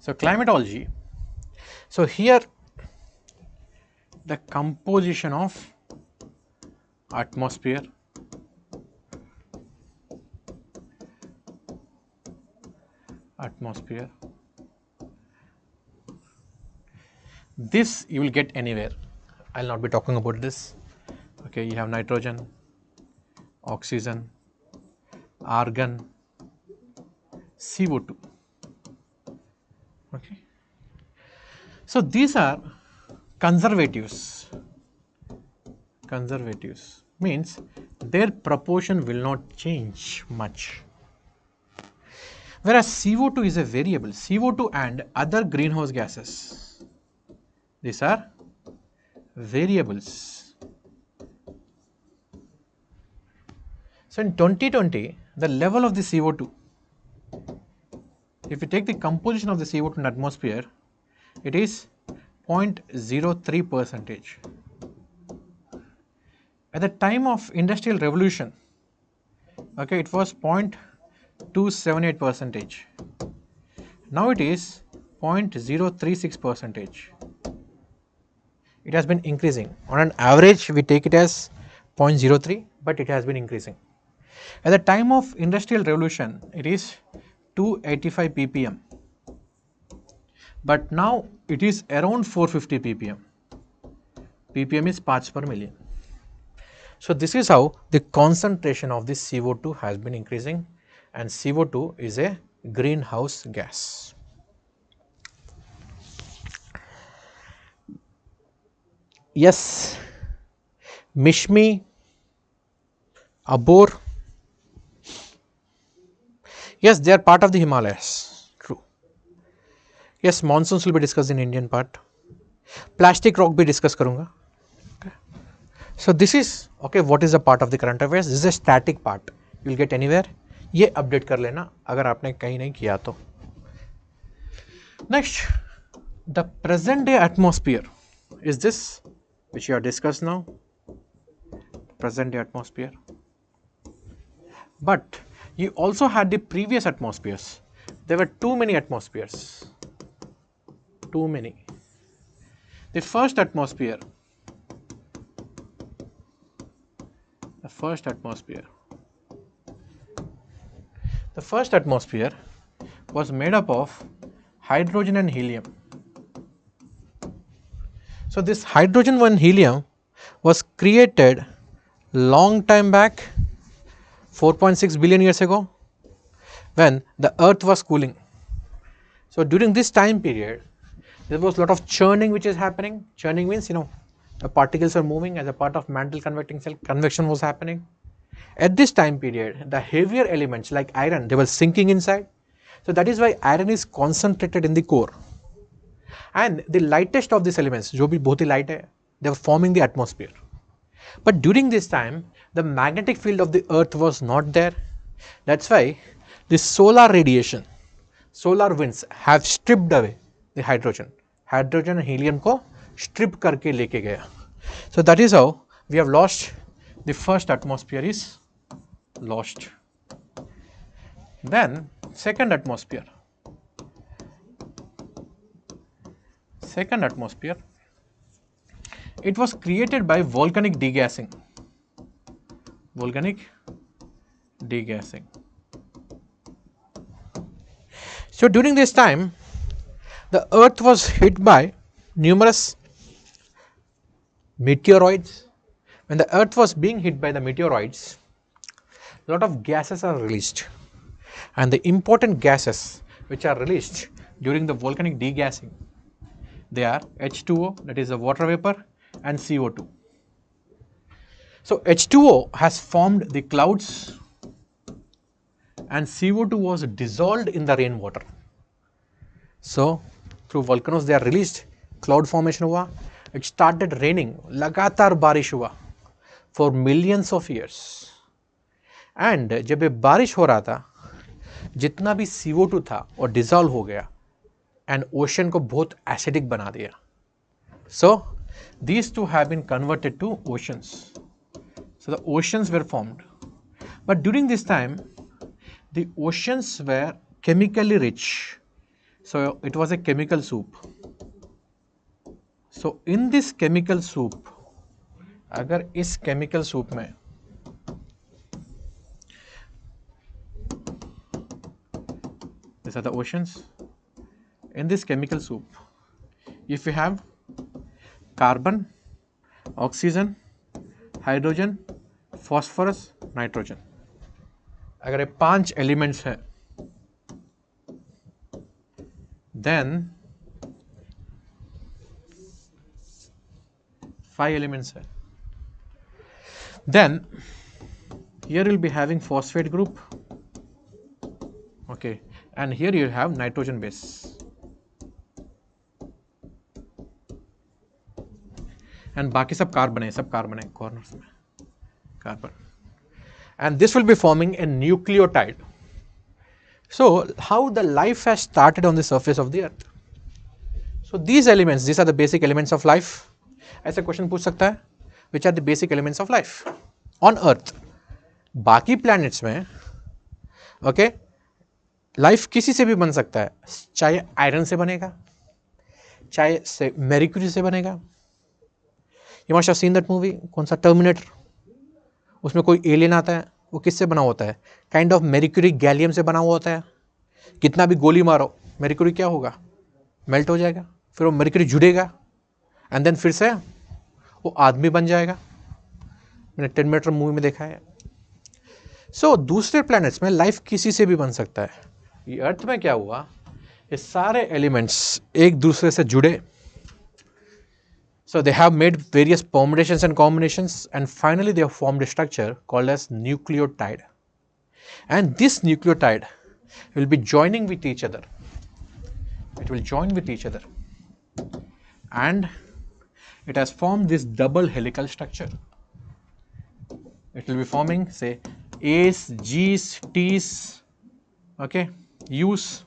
So climatology. So here the composition of atmosphere, this you will get anywhere. I'll not be talking about this. Okay, you have nitrogen, oxygen, argon, CO2. Okay. So these are conservatives. Conservatives means their proportion will not change much. Whereas CO2 is a variable. CO2 and other greenhouse gases, these are variables. So in 2020, the level of the CO2, if you take the composition of the CO2 in atmosphere, it is 0.03%. At the time of industrial revolution, okay, it was 0.278%. Now it is 0.036%. It has been increasing. On an average, we take it as 0.03, but it has been increasing. At the time of industrial revolution, it is 285 ppm, but now it is around 450 ppm. ppm is parts per million. So this is how the concentration of the CO2 has been increasing, and CO2 is a greenhouse gas. Yes, Mishmi, Abor, yes, they are part of the Himalayas. True. Yes, monsoons will be discussed in Indian part. Plastic rock भी discuss करूँगा. Okay. So this is okay. What is the part of the current affairs? This is a static part. You will get anywhere. ये update कर लेना अगर आपने कहीं नहीं किया तो. Next, the present day atmosphere is this, which you have discussed now. Present day atmosphere. But you also had the previous atmospheres. There were too many atmospheres. Too many. The first atmosphere. The first atmosphere was made up of hydrogen and helium. So this hydrogen and helium was created long time back, 4.6 billion years ago, when the earth was cooling. So during this time period, there was a lot of churning which is happening. Churning means, the particles are moving as a part of mantle convecting cell. Convection was happening. At this time period, the heavier elements like iron, they were sinking inside. So that is why iron is concentrated in the core. And the lightest of these elements, जो भी बहुत ही light है, they were forming the atmosphere. But during this time, the magnetic field of the earth was not there. That's why the solar radiation, solar winds have stripped away the hydrogen. Hydrogen and helium को strip करके लेके गया. So that is how we have lost. The first atmosphere is lost. Then second atmosphere. Second atmosphere, it was created by volcanic degassing. Volcanic degassing. So during this time, the earth was hit by numerous meteoroids. When the earth was being hit by the meteoroids, a lot of gases are released. And the important gases which are released during the volcanic degassing, they are H2O, that is the water vapor, and CO2. So H2O has formed the clouds and CO2 was dissolved in the rainwater. So through volcanoes they are released, cloud formation हुआ, it started raining, लगातार बारिश हुआ for millions of years. And जब ये बारिश हो रहा था, जितना भी CO2 था वो डिसॉल्व हो गया and ocean को बहुत acidic बना दिया. So these two have been converted to oceans. So the oceans were formed. But during this time, the oceans were chemically rich. So it was a chemical soup. So in this chemical soup, अगर इस chemical soup में these are the oceans. In this chemical soup, if you have carbon, oxygen, hydrogen, phosphorus, nitrogen, अगर ये 5 elements है, then 5 elements है, then here you'll be having phosphate group, okay, and here you have nitrogen base. And बाकी सब carbon है, सब carbon है corners में, carbon. And this will be forming a nucleotide. So how the life has started on the surface of the earth. So these elements, these are the basic elements of life. ऐसा question पूछ सकता है, which are the basic elements of life on earth. बाकी planets में okay, life किसी से भी बन सकता है, चाहे आयरन से बनेगा, चाहे से मेरिक्यूरी से बनेगा. You must have seen that movie, कौन सा टर्मिनेटर, उसमें कोई एलियन आता है, वो किससे बना होता है, काइंड ऑफ मेरिक्यूरी गैलियम से बना हुआ होता है. कितना भी गोली मारो, मेरिक्यूरी क्या होगा, मेल्ट हो जाएगा, फिर वो मेरिक्यूरी जुड़ेगा एंड देन फिर से वो आदमी बन जाएगा. मैंने टर्मिनेटर मूवी में देखा है. सो दूसरे प्लैनेट्स में लाइफ किसी से भी बन सकता है. ये अर्थ में क्या हुआ, ये सारे एलिमेंट्स एक दूसरे से जुड़े. So they have made various permutations and combinations, and finally they have formed a structure called as nucleotide. And this nucleotide will be joining with each other. It will join with each other, and it has formed this double helical structure. It will be forming, say, A's, G's, T's, okay, U's.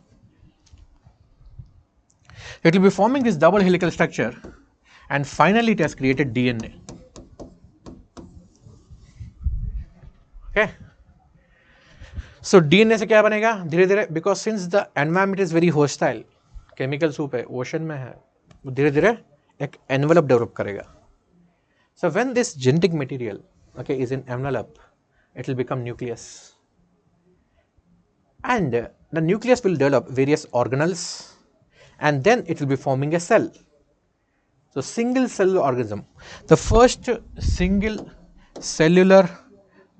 It will be forming this double helical structure. And finally it has created DNA. Okay. So DNA से क्या बनेगा धीरे धीरे, because since the environment is very hostile, chemical soup है, ocean में है, वो धीरे धीरे एक envelope develop करेगा. So when this genetic material okay is in envelope, it will become nucleus, and the nucleus will develop various organelles, and then it will be forming a cell. So single cellular organism, the first single cellular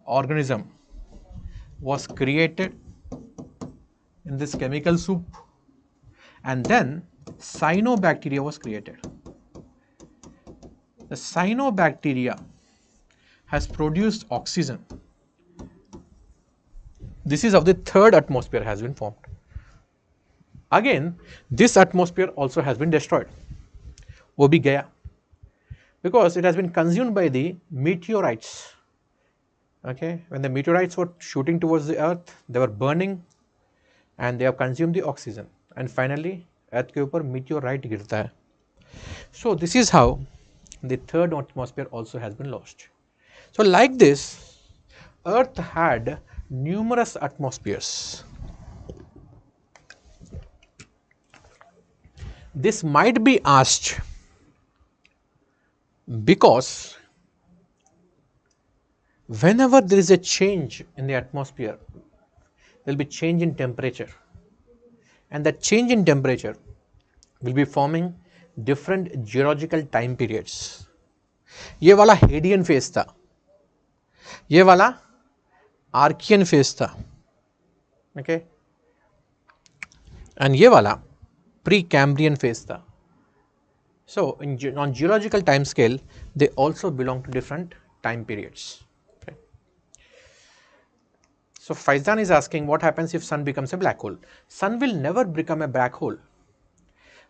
organism was created in this chemical soup, and then cyanobacteria was created. The cyanobacteria has produced oxygen. This is how the third atmosphere has been formed. Again, this atmosphere also has been destroyed. वो भी गया, because it has been consumed by the meteorites. Okay, when the meteorites were shooting towards the earth, they were burning and they have consumed the oxygen, and finally earth के ऊपर meteorite गिरता है. So this is how the third atmosphere also has been lost. So like this, earth had numerous atmospheres. This might be asked because whenever there is a change in the atmosphere, there will be change in temperature, and that change in temperature will be forming different geological time periods. ये वाला Hadean phase था, ये वाला Archaean phase था, okay, and ये वाला pre Cambrian phase था. So on geological time scale, they also belong to different time periods. Okay. So Faizan is asking, what happens if sun becomes a black hole? Sun will never become a black hole,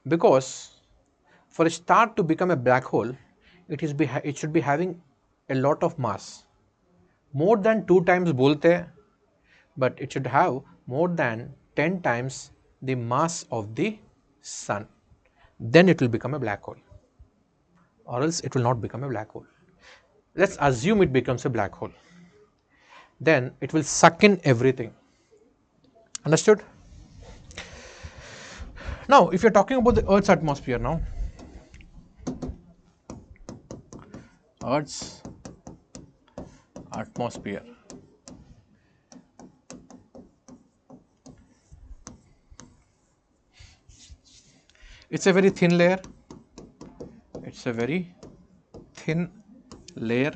because for a star to become a black hole, it should be having a lot of mass, more than 2 times बोलते हैं, but it should have more than 10 times the mass of the sun. Then it will become a black hole, or else it will not become a black hole. Let's assume it becomes a black hole. Then it will suck in everything. Understood? Now, if you're talking about the Earth's atmosphere now, Earth's atmosphere. It's a very thin layer. It's a very thin layer.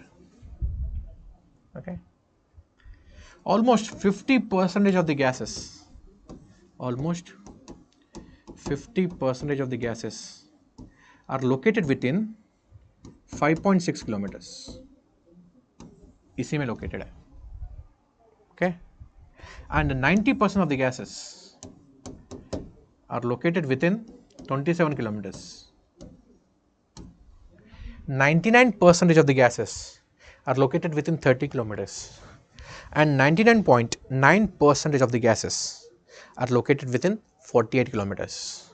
Okay. Almost 50% of the gases, almost 50% of the gases are located within 5.6 kilometers. इसी में located है. Okay. And 90% of the gases are located within 27 kilometers. 99% of the gases are located within 30 kilometers. And 99.9% of the gases are located within 48 kilometers.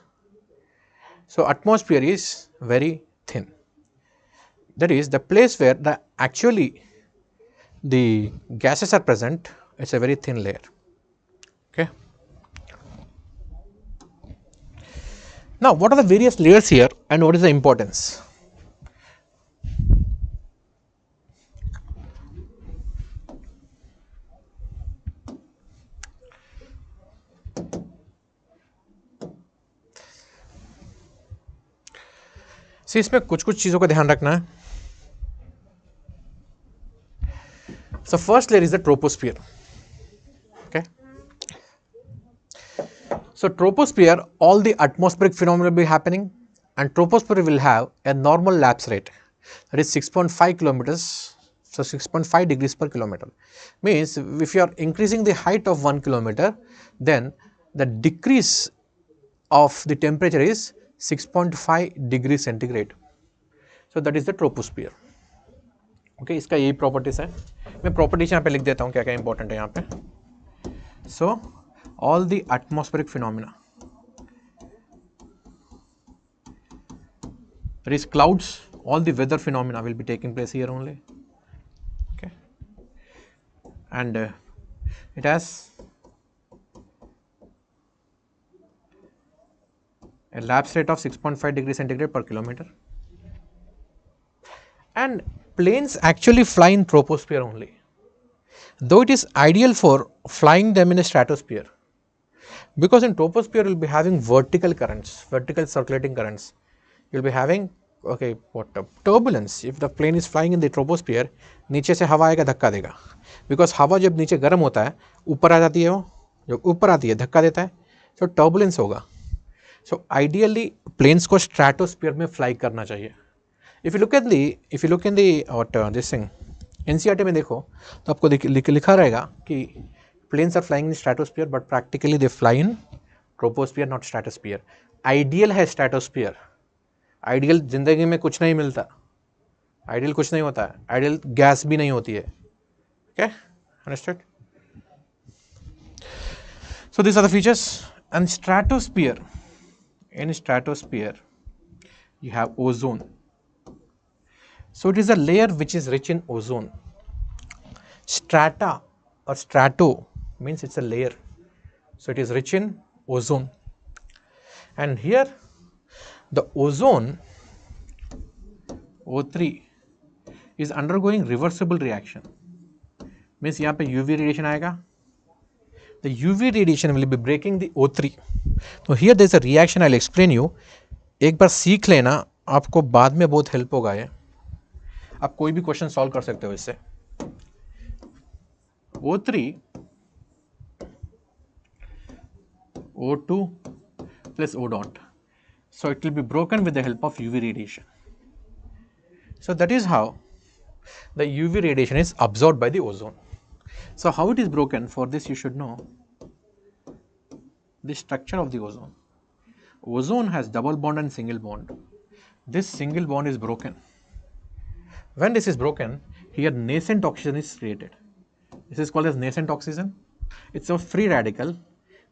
So, atmosphere is very thin. That is the place where the gases are present. It's a very thin layer. Okay. Now, what are the various layers here and what is the importance? See, इसमें कुछ चीज़ों का ध्यान रखना है. So, first layer is the troposphere. Okay. So, troposphere, all the atmospheric phenomena will be happening, and troposphere will have a normal lapse rate, that is 6.5 kilometers. So, 6.5 degrees per kilometer. Means if you are increasing the height of 1 kilometer, then the decrease of the temperature is 6.5 degrees centigrade. So, that is the troposphere. Okay, इसका यही properties है. मैं properties यहाँ पे लिख देता हूँ क्या क्या इंपॉर्टेंट है यहाँ पे. So all the atmospheric phenomena, there is clouds, all the weather phenomena will be taking place here only. Okay, and it has a lapse rate of 6.5 degrees centigrade per kilometer, and planes actually fly in troposphere only, though it is ideal for flying them in a stratosphere, because in troposphere you will be having vertical currents, vertical circulating currents. You will be having turbulence. If the plane is flying in the troposphere, नीचे से हवा आएगा धक्का देगा, because हवा जब नीचे गर्म होता है ऊपर आ जाती है, वो जब ऊपर आती है धक्का देता है, so turbulence होगा. So ideally planes को stratosphere में fly करना चाहिए. If you look in the this thing NCERT में देखो तो आपको लिखा रहेगा कि planes are flying in stratosphere, but practically they fly in troposphere, not stratosphere. Ideal है stratosphere. Ideal जिंदगी में कुछ नहीं मिलता, ideal कुछ नहीं होता है, ideal गैस भी नहीं होती है. Okay, understood? So these are the features. And stratosphere, in stratosphere you have ozone. So it is a layer which is rich in ozone. Strata or strato means it's a layer, so it is rich in ozone. And here the ozone O3 is undergoing reversible reaction. Means यहाँ पे UV radiation आएगा. The UV radiation will be breaking the O3. So here there is a reaction. I'll explain you. एक बार सीख लेना, आपको बाद में बहुत हेल्प होगा ये. आप कोई भी क्वेश्चन सॉल्व कर सकते हो इससे. O3 O2 plus O dot. So it will be broken with the help of UV radiation. So that is how the UV radiation is absorbed by the ozone. So how it is broken? For this you should know the structure of the ozone. Ozone has double bond and single bond. This single bond is broken. When this is broken, here nascent oxygen is created. This is called as nascent oxygen. It's a free radical.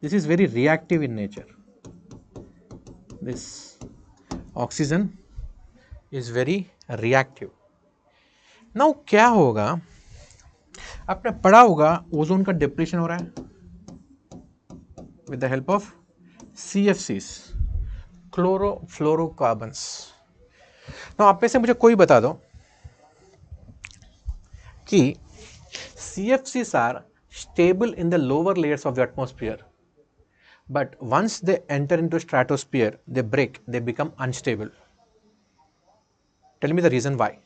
This is very reactive in nature. This oxygen is very reactive. Now क्या होगा? आपने पढ़ा होगा ozone का depletion हो रहा है with the help of CFCs, chlorofluorocarbons. ना आप में से मुझे कोई बता दो कि CFCs are stable in the lower layers of the atmosphere, but once they enter into stratosphere, they break, they become unstable. Tell me the reason why.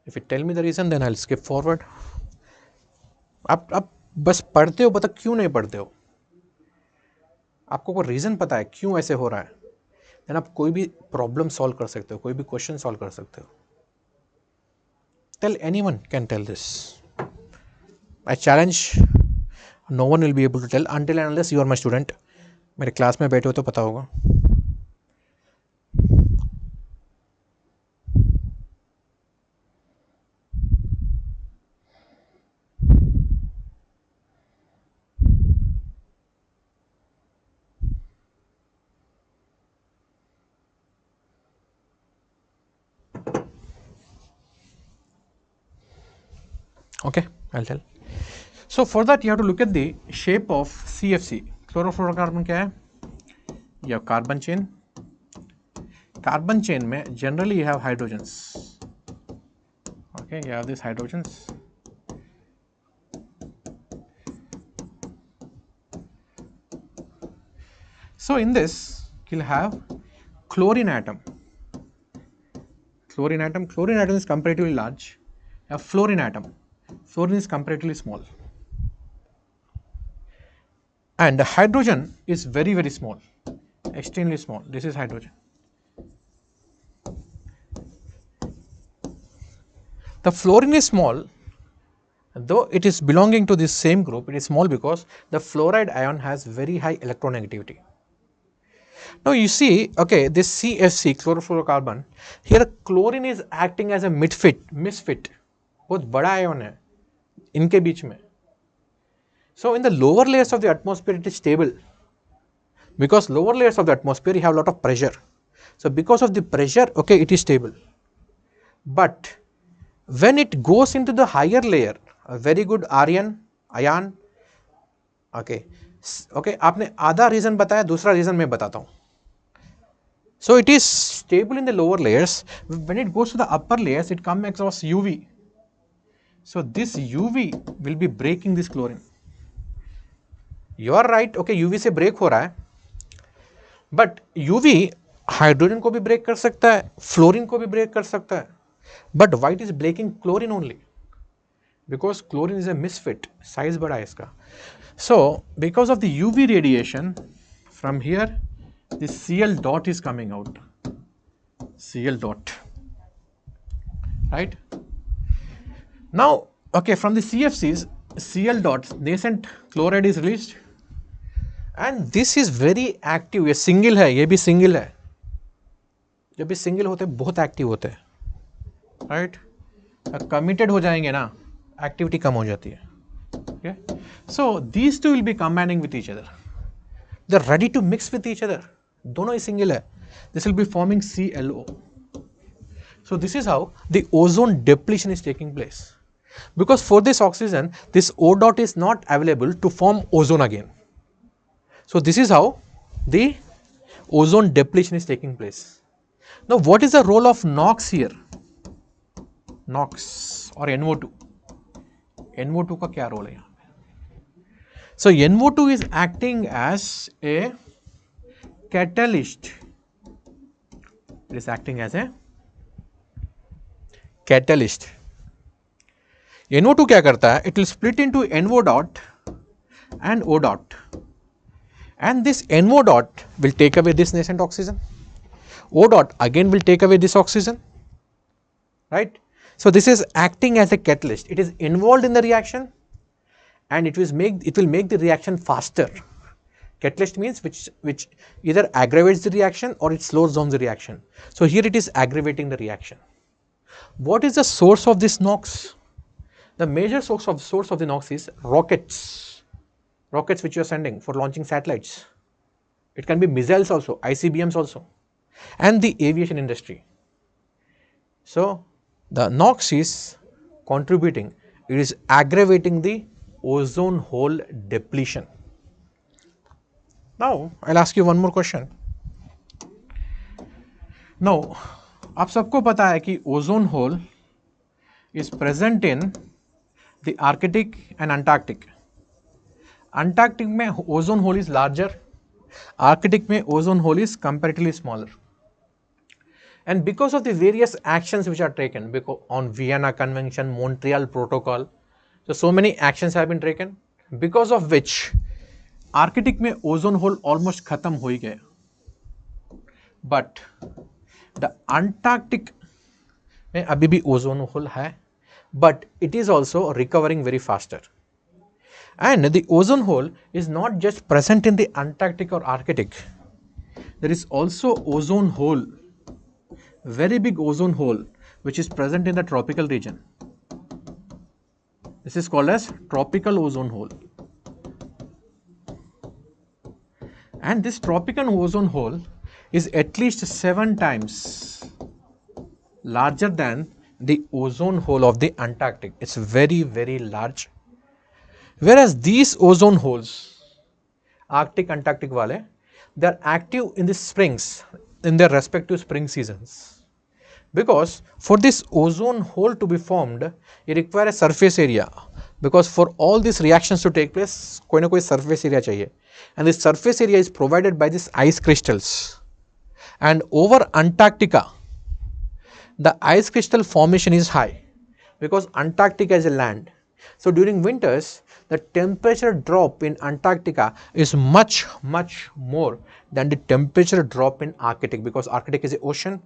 If you tell me the reason, then I'll skip forward. आप बस पढ़ते हो, बता क्यों नहीं पढ़ते हो? आपको कोई रीजन पता है क्यों ऐसे हो रहा है, देन आप कोई भी प्रॉब्लम सॉल्व कर सकते हो, कोई भी क्वेश्चन सॉल्व कर सकते हो. Tell anyone can tell this. I challenge, no one will be able to tell until and unless you are my student. मेरे क्लास में बैठे हो तो पता होगा. Okay, I'll tell. So for that you have to look at the shape of CFC. Chlorofluorocarbon क्या है? You have carbon chain. Carbon chain में generally you have hydrogens. Okay, you have these hydrogens. So in this you'll have chlorine atom. Chlorine atom is comparatively large. You have fluorine atom. Fluorine is comparatively small. And the hydrogen is very, very small, extremely small. This is hydrogen. The fluorine is small, though it is belonging to this same group. It is small because the fluoride ion has very high electronegativity. Now you see, okay, this CFC, chlorofluorocarbon, here chlorine is acting as a misfit. बहुत बड़ा ion है इनके बीच में. So in the lower layers of the atmosphere it is stable, because lower layers of the atmosphere you have a lot of pressure. So because of the pressure, okay, it is stable. But when it goes into the higher layer, a very good ion, okay, आपने आधा reason बताया, दूसरा reason मैं बताता हूँ. So it is stable in the lower layers. When it goes to the upper layers, it comes across UV. So this UV will be breaking this chlorine. You are right, okay, UV से break हो रहा है, but UV hydrogen को भी break कर सकता है, fluorine को भी ब्रेक कर सकता है, but why it is breaking chlorine only? Because chlorine is a misfit, size बड़ा है इसका. So because of the UV radiation, from here this Cl dot is coming out, Cl dot, right? Now, okay, from the CFCs, Cl dot, nascent chloride is released, and this is very active. ये single है, ये भी single है. जब भी single होते हैं बहुत active होते हैं, right? Committed हो जाएंगे ना, activity कम हो जाती है. Okay, so these two will be combining with each other. They're ready to mix with each other. दोनों ही single है. This will be forming ClO. So this is how the ozone depletion is taking place. Because for this oxygen, this O dot is not available to form ozone again. So this is how the ozone depletion is taking place. Now what is the role of NOx here? NOx or NO2. NO2 का क्या role है यहाँ पे? So NO2 is acting as a catalyst. It is acting as a catalyst. NO2 क्या करता है? It will split into NO dot and O dot, and this NO dot will take away this nascent oxygen. O dot again will take away this oxygen, right? So this is acting as a catalyst. It is involved in the reaction, and it will make the reaction faster. Catalyst means which either aggravates the reaction or it slows down the reaction. So here it is aggravating the reaction. What is the source of this NOx? The major source of the NOx is rockets which you are sending for launching satellites. It can be missiles also, ICBMs also, and the aviation industry. So the NOx is contributing, it is aggravating the ozone hole depletion. Now I'll ask you one more question. Now, आप सबको पता है कि ozone hole is present in the Arctic and Antarctic. Antarctic में ozone hole is larger, Arctic में ozone hole is comparatively smaller. And because of the various actions which are taken, because on Vienna Convention, Montreal Protocol, so many actions have been taken, because of which Arctic में ozone hole almost खत्म हो ही गया. But the Antarctic में अभी भी ozone hole है, but it is also recovering very faster. And the ozone hole is not just present in the Antarctic or Arctic. There is also ozone hole, very big ozone hole, which is present in the tropical region. This is called as tropical ozone hole. And this tropical ozone hole is at least 7 times larger than the ozone hole of the Antarctic. It's very, very large. Whereas these ozone holes, Arctic, Antarctic wale, they are active in the springs, in their respective spring seasons. Because for this ozone hole to be formed, it requires a surface area. Because for all these reactions to take place, कोई ना कोई surface area चाहिए. And this surface area is provided by these ice crystals. And over Antarctica, the ice crystal formation is high because Antarctica is a land. So during winters, the temperature drop in Antarctica is much, much more than the temperature drop in Arctic, because Arctic is an ocean.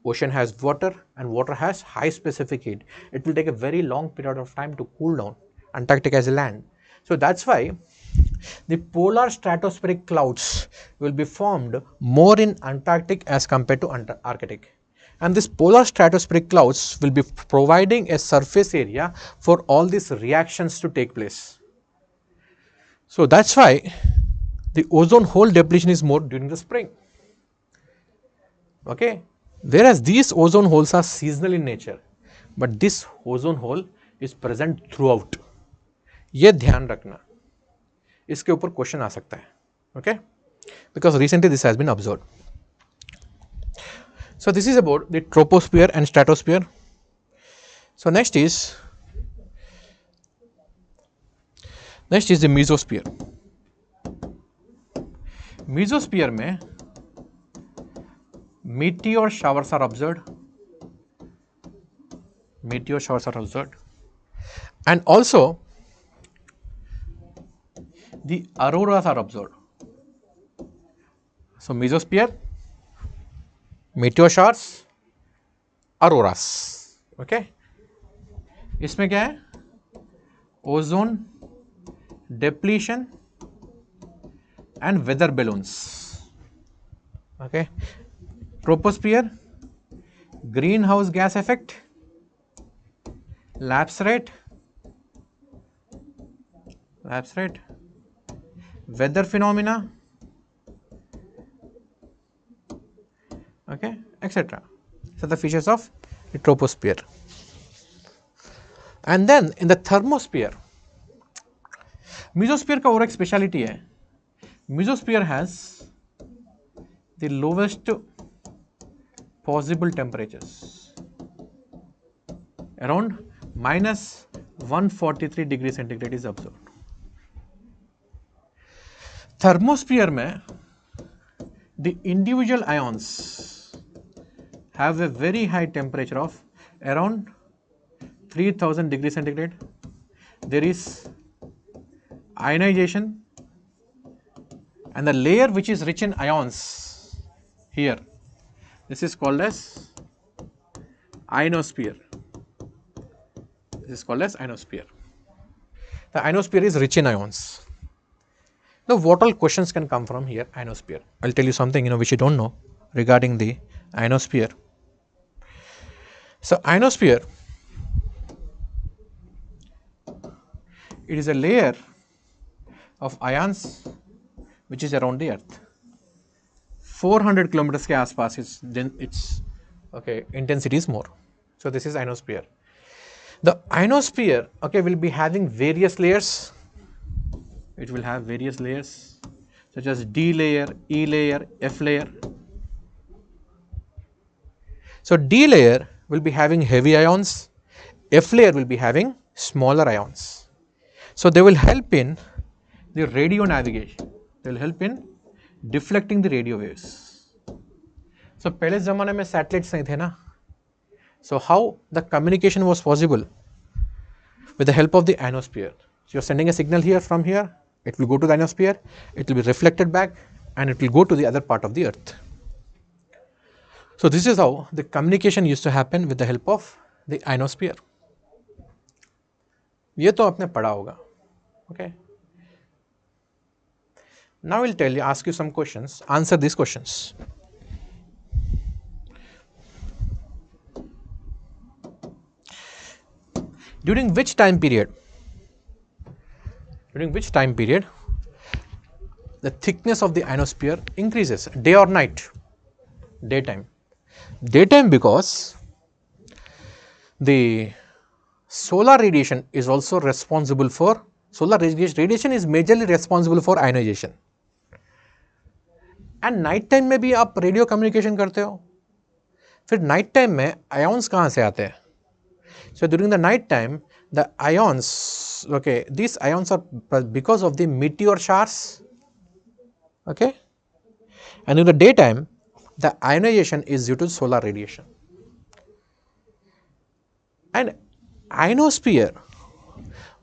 Ocean has water and water has high specific heat. It will take a very long period of time to cool down. Antarctica is a land. So that's why the polar stratospheric clouds will be formed more in Antarctic as compared to Arctic. And this polar stratospheric clouds will be providing a surface area for all these reactions to take place. So that's why the ozone hole depletion is more during the spring. Okay, whereas these ozone holes are seasonal in nature, but this ozone hole is present throughout. ये ध्यान रखना, इसके ऊपर question आ सकता है. Okay, because recently this has been observed. So this is about the troposphere and stratosphere. So next is the mesosphere. Mesosphere में meteor showers are observed. Meteor showers are observed, and also the auroras are observed. So mesosphere, meteor showers, auroras. Okay. इसमें क्या है? Ozone depletion and weather balloons. Okay. Troposphere, greenhouse gas effect, lapse rate, weather phenomena, okay, etc. So the features of the troposphere. And then in the thermosphere, mesosphere का और एक speciality है. Mesosphere has the lowest possible temperatures, around minus 143 degree centigrade is observed. Thermosphere में the individual ions have a very high temperature of around 3000 degree centigrade. There is ionization, and the layer which is rich in ions here, this is called as ionosphere. This is called as ionosphere. The ionosphere is rich in ions. Now, what all questions can come from here? Ionosphere. I'll tell you something which you don't know regarding the ionosphere. So, ionosphere, it is a layer of ions which is around the earth. 400 kilometers के आसपास is then its okay intensity is more. So this is ionosphere. The ionosphere will be having various layers. It will have various layers such as D layer, E layer, F layer. So D layer will be having heavy ions, F layer will be having smaller ions. So they will help in the radio navigation, they will help in deflecting the radio waves. So पहले ज़माने में satellites नहीं थे ना, so how the communication was possible? With the help of the ionosphere. So you are sending a signal here from here, it will go to the ionosphere, it will be reflected back and it will go to the other part of the earth. So this is how the communication used to happen with the help of the ionosphere. ये तो आपने पढ़ा होगा, okay? Now I will tell you, ask you some questions, answer these questions. During which time period the thickness of the ionosphere increases, day or night? Daytime. Daytime, because the solar radiation is also responsible for, solar radiation is majorly responsible for ionization. And night time में भी आप radio communication करते हो, फिर night time में ions कहाँ से आते हैं? So during the night time, the ions, okay, these ions are because of the meteor showers, okay, and in the daytime, the ionization is due to solar radiation. And ionosphere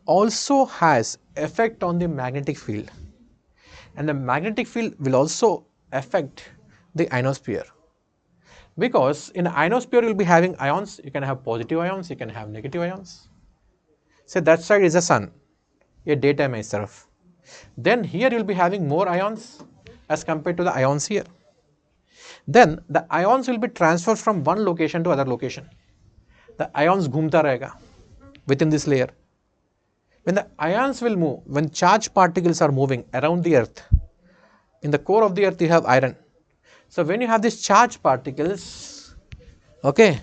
also has effect on the magnetic field, and the magnetic field will also affect the ionosphere. Because in ionosphere you will be having ions, you can have positive ions, you can have negative ions. Say that side is the sun, ये daytime है इस तरफ. Then here you will be having more ions as compared to the ions here. Then the ions will be transferred from one location to other location. The ions घूमता रहेगा within this layer. When the ions will move, when charged particles are moving around the earth, in the core of the earth you have iron. So when you have these charged particles, okay,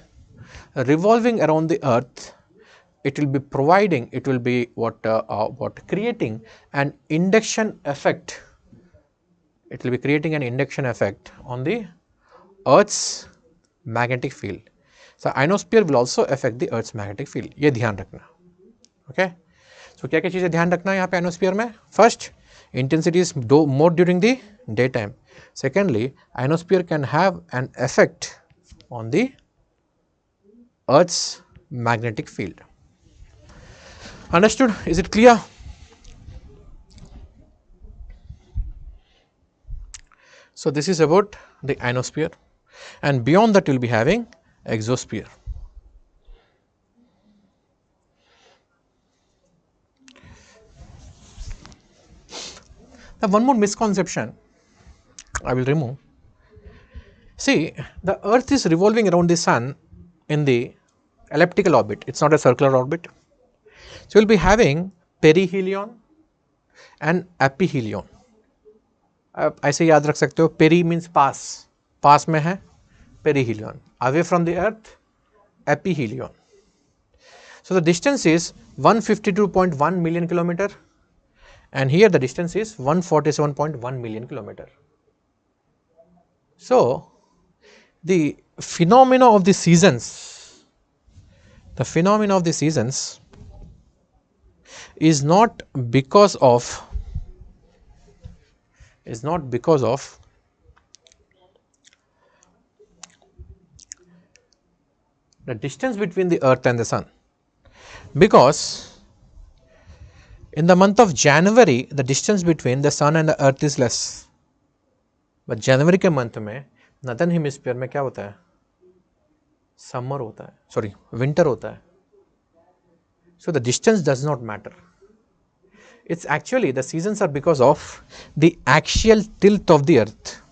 revolving around the earth, it will be providing, it will be creating an induction effect. It will be creating an induction effect on the earth's magnetic field. So ionosphere will also affect the earth's magnetic field. ये ध्यान रखना, okay? So क्या क्या चीज़ें ध्यान रखना है यहाँ पे ionosphere में? First, intensity is more during the daytime. Secondly, ionosphere can have an effect on the earth's magnetic field. Understood? Is it clear? So this is about the ionosphere, and beyond that you will be having exosphere. Now one more misconception I will remove. See, the earth is revolving around the sun in the elliptical orbit, it is not a circular orbit. So you will be having perihelion and aphelion. ऐसे याद रख सकते हो, peri means pass, pass में है perihelion, away from the earth aphelion. So the distance is 152.1 million kilometer, and here the distance is 147.1 million kilometer. So the phenomena of the seasons, is not because of the distance between the earth and the sun, because in the month of January the distance between the sun and the earth is less, but January के month में northern hemisphere में क्या होता है? Summer होता है, sorry, winter होता है. So the distance does not matter. It's actually, the seasons are because of the axial tilt of the earth.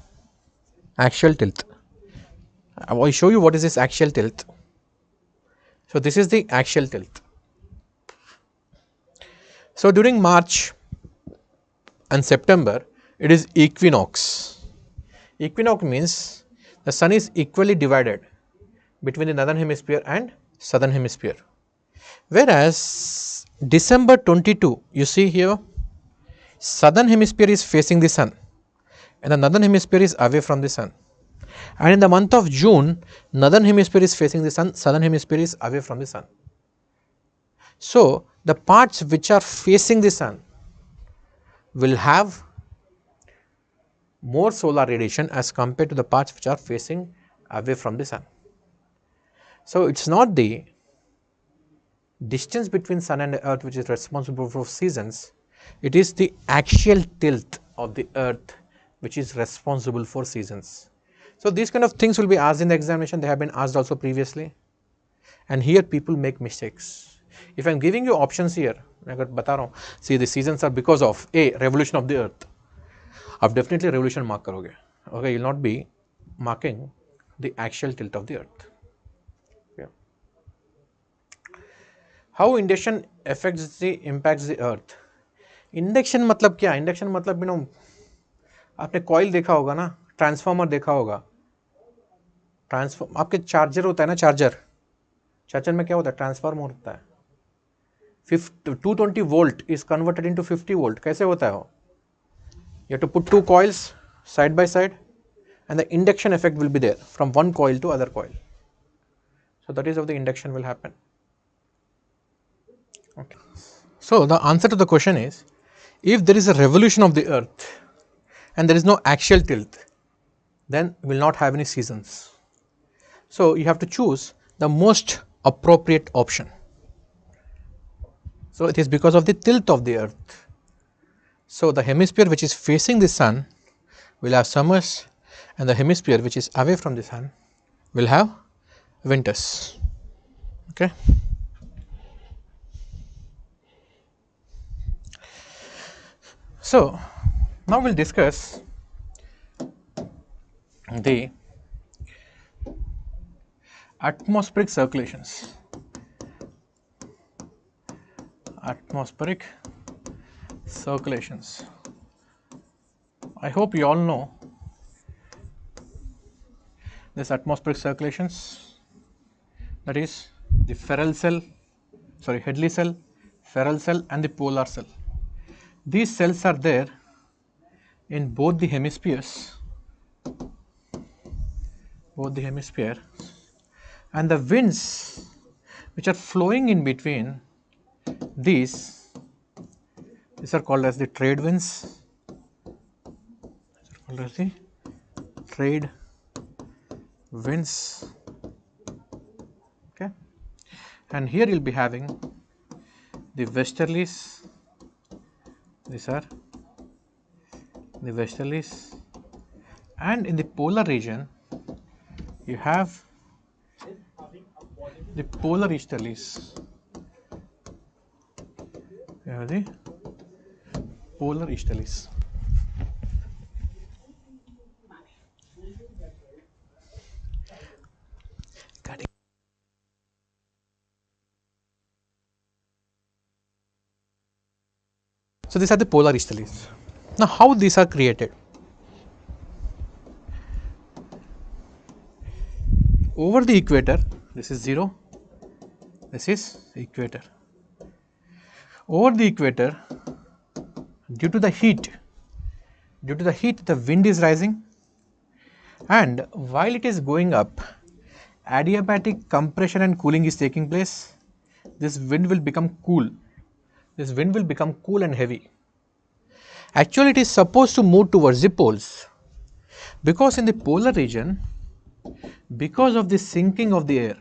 Axial tilt. I will show you what is this axial tilt. So this is the axial tilt. So during March and September, it is equinox. Equinox means the sun is equally divided between the northern hemisphere and southern hemisphere. Whereas December 22, you see here, southern hemisphere is facing the sun and the northern hemisphere is away from the sun. And in the month of June, northern hemisphere is facing the sun, southern hemisphere is away from the sun. So, the parts which are facing the sun will have more solar radiation as compared to the parts which are facing away from the sun. So, it is not the distance between sun and earth which is responsible for seasons, it is the axial tilt of the earth which is responsible for seasons. So, these kind of things will be asked in the examination, they have been asked also previously, and here people make mistakes. If I am giving you options here, see the seasons are because of A, revolution of the earth, आप definitely revolution mark करोगे, okay, you will not be marking the axial tilt of the earth. How induction impacts the earth? Induction मतलब क्या? Induction मतलब आपने coil देखा होगा ना, transformer देखा होगा, आपके चार्जर होता है ना, चार्जर में क्या होता है? ट्रांसफार्मर होता है, 220 volt is converted into 50 volt. कैसे होता है वो? You have to put two coils side by side and the induction effect will be there from one coil to other coil. So, that is how the induction will happen. Okay. So, the answer to the question is, if there is a revolution of the earth and there is no axial tilt, then we will not have any seasons. So, you have to choose the most appropriate option. So, it is because of the tilt of the earth. So, the hemisphere which is facing the sun will have summers and the hemisphere which is away from the sun will have winters. Okay. So, now we will discuss the atmospheric circulations. Atmospheric circulations. I hope you all know this atmospheric circulations, that is the Headley cell, Ferrel cell and the polar cell. These cells are there in both the hemispheres, and the winds which are flowing in between these are called as the trade winds. Okay, and here you will be having the westerlies. These are the westerlies, and in the polar region you have the polar easterlies. You have the polar easterlies. So, these are the polar easterlies. Now, how these are created? Over the equator, this is 0, this is equator. Over the equator, due to the heat, the wind is rising, and while it is going up, adiabatic compression and cooling is taking place. This wind will become cool. This wind will become cool and heavy. Actually, it is supposed to move towards the poles, because in the polar region, because of the sinking of the air,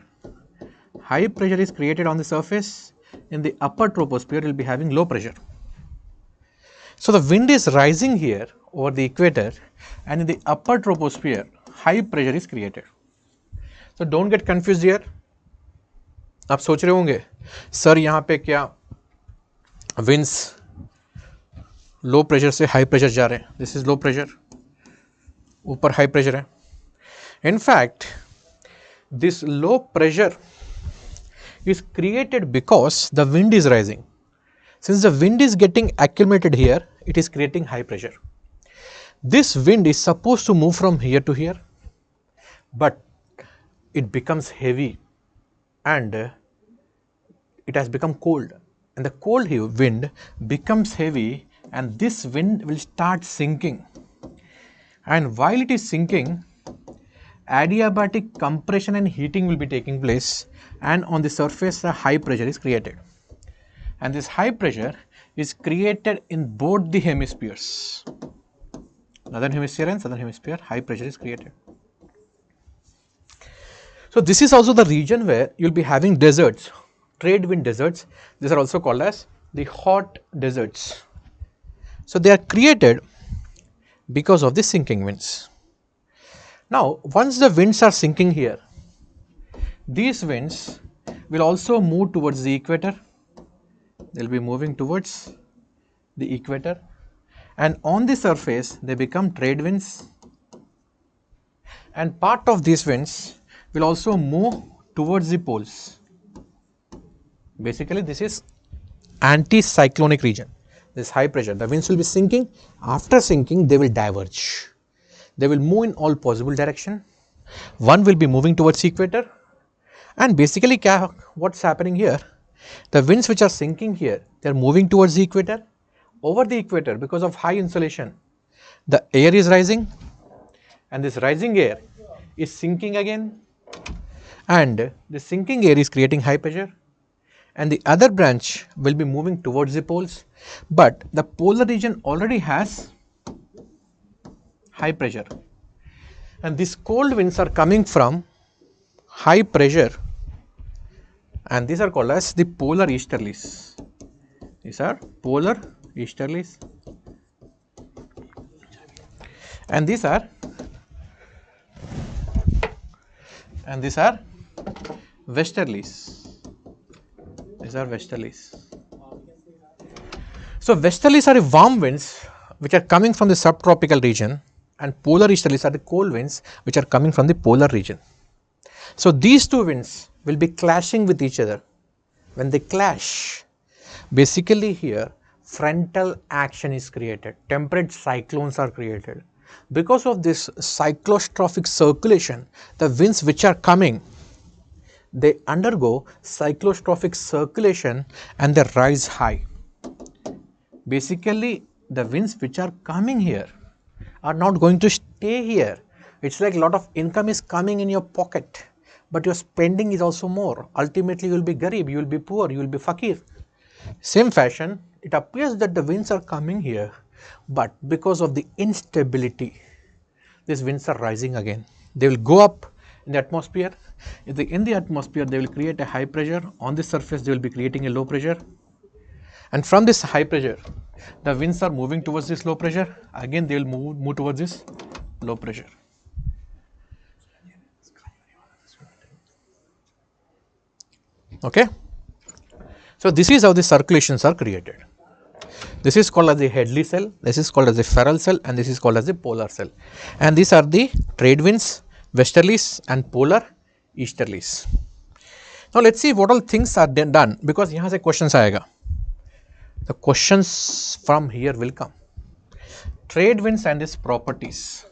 high pressure is created on the surface. In the upper troposphere, you will be having low pressure. So, the wind is rising here over the equator, and in the upper troposphere, high pressure is created. So, don't get confused here. आप सोच रहे होंगे sir यहाँ पे क्या winds low pressure से high pressure जा रहे हैं. This is low pressure, ऊपर high pressure है. In fact, this low pressure is created because the wind is rising. Since the wind is getting accumulated here, it is creating high pressure. This wind is supposed to move from here to here, but it becomes heavy and it has become cold, and the cold wind becomes heavy, and this wind will start sinking, and while it is sinking, adiabatic compression and heating will be taking place, and on the surface a high pressure is created, and this high pressure is created in both the hemispheres, northern hemisphere and southern hemisphere. High pressure is created. So this is also the region where you will be having deserts, trade wind deserts. These are also called as the hot deserts. So they are created because of the sinking winds. Now once the winds are sinking here, these winds will also move towards the equator. They will be moving towards the equator, and on the surface they become trade winds, and part of these winds will also move towards the poles. Basically this is anticyclonic region. This high pressure, the winds will be sinking. After sinking they will diverge. They will move in all possible direction. One will be moving towards equator, and basically what's happening here, the winds which are sinking here, they are moving towards the equator. Over the equator, because of high insolation, the air is rising, and this rising air is sinking again, and the sinking air is creating high pressure, and the other branch will be moving towards the poles, but the polar region already has high pressure, and these cold winds are coming from high pressure, and these are called as the polar easterlies. These are polar easterlies, and these are westerlies. These are westerlies. So westerlies are the warm winds which are coming from the subtropical region, and polar easterlies are the cold winds which are coming from the polar region. So these two winds will be clashing with each other. When they clash, basically here frontal action is created, temperate cyclones are created. Because of this cyclostrophic circulation, the winds which are coming, they undergo cyclostrophic circulation and they rise high. Basically the winds which are coming here are not going to stay here. It's like a lot of income is coming in your pocket, but your spending is also more. Ultimately you will be garib, you will be poor, you will be fakir. Same fashion, it appears that the winds are coming here, but because of the instability, these winds are rising again. They will go up in the atmosphere. In the atmosphere, they will create a high pressure. On the surface, they will be creating a low pressure. And from this high pressure, the winds are moving towards this low pressure. Again, they will move towards this low pressure. Okay. So this is how the circulations are created. This is called as the Headley cell, this is called as the Ferrel cell, and this is called as the polar cell. And these are the trade winds, westerlies and polar easterlies. Now let's see what all things are done, because यहाँ से questions आएगा. The questions from here will come. Trade winds and its properties.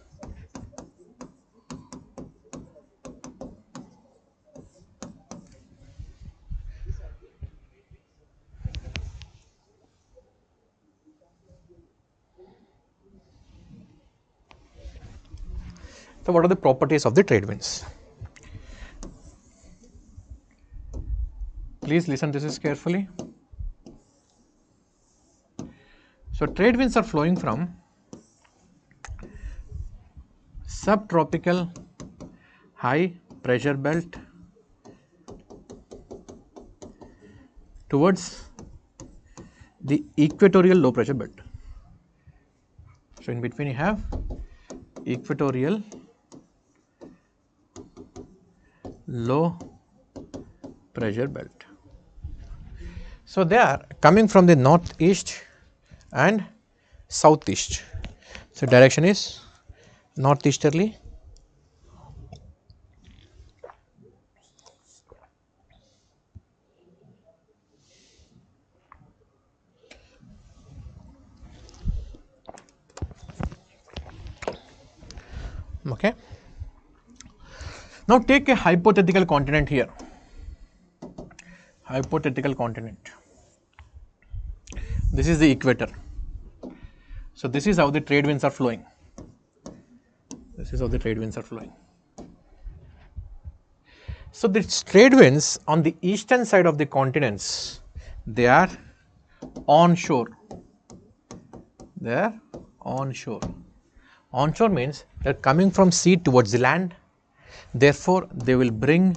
So what are the properties of the trade winds? Please listen to this carefully. So trade winds are flowing from subtropical high pressure belt towards the equatorial low pressure belt. So in between you have equatorial low pressure belt. So they are coming from the northeast and southeast. So direction is northeasterly Okay. Now take a hypothetical continent here. Hypothetical continent. This is the equator. So this is how the trade winds are flowing. This is how the trade winds are flowing. So the trade winds on the eastern side of the continents, they are onshore. They are onshore. Onshore means they are coming from sea towards the land. Therefore, they will bring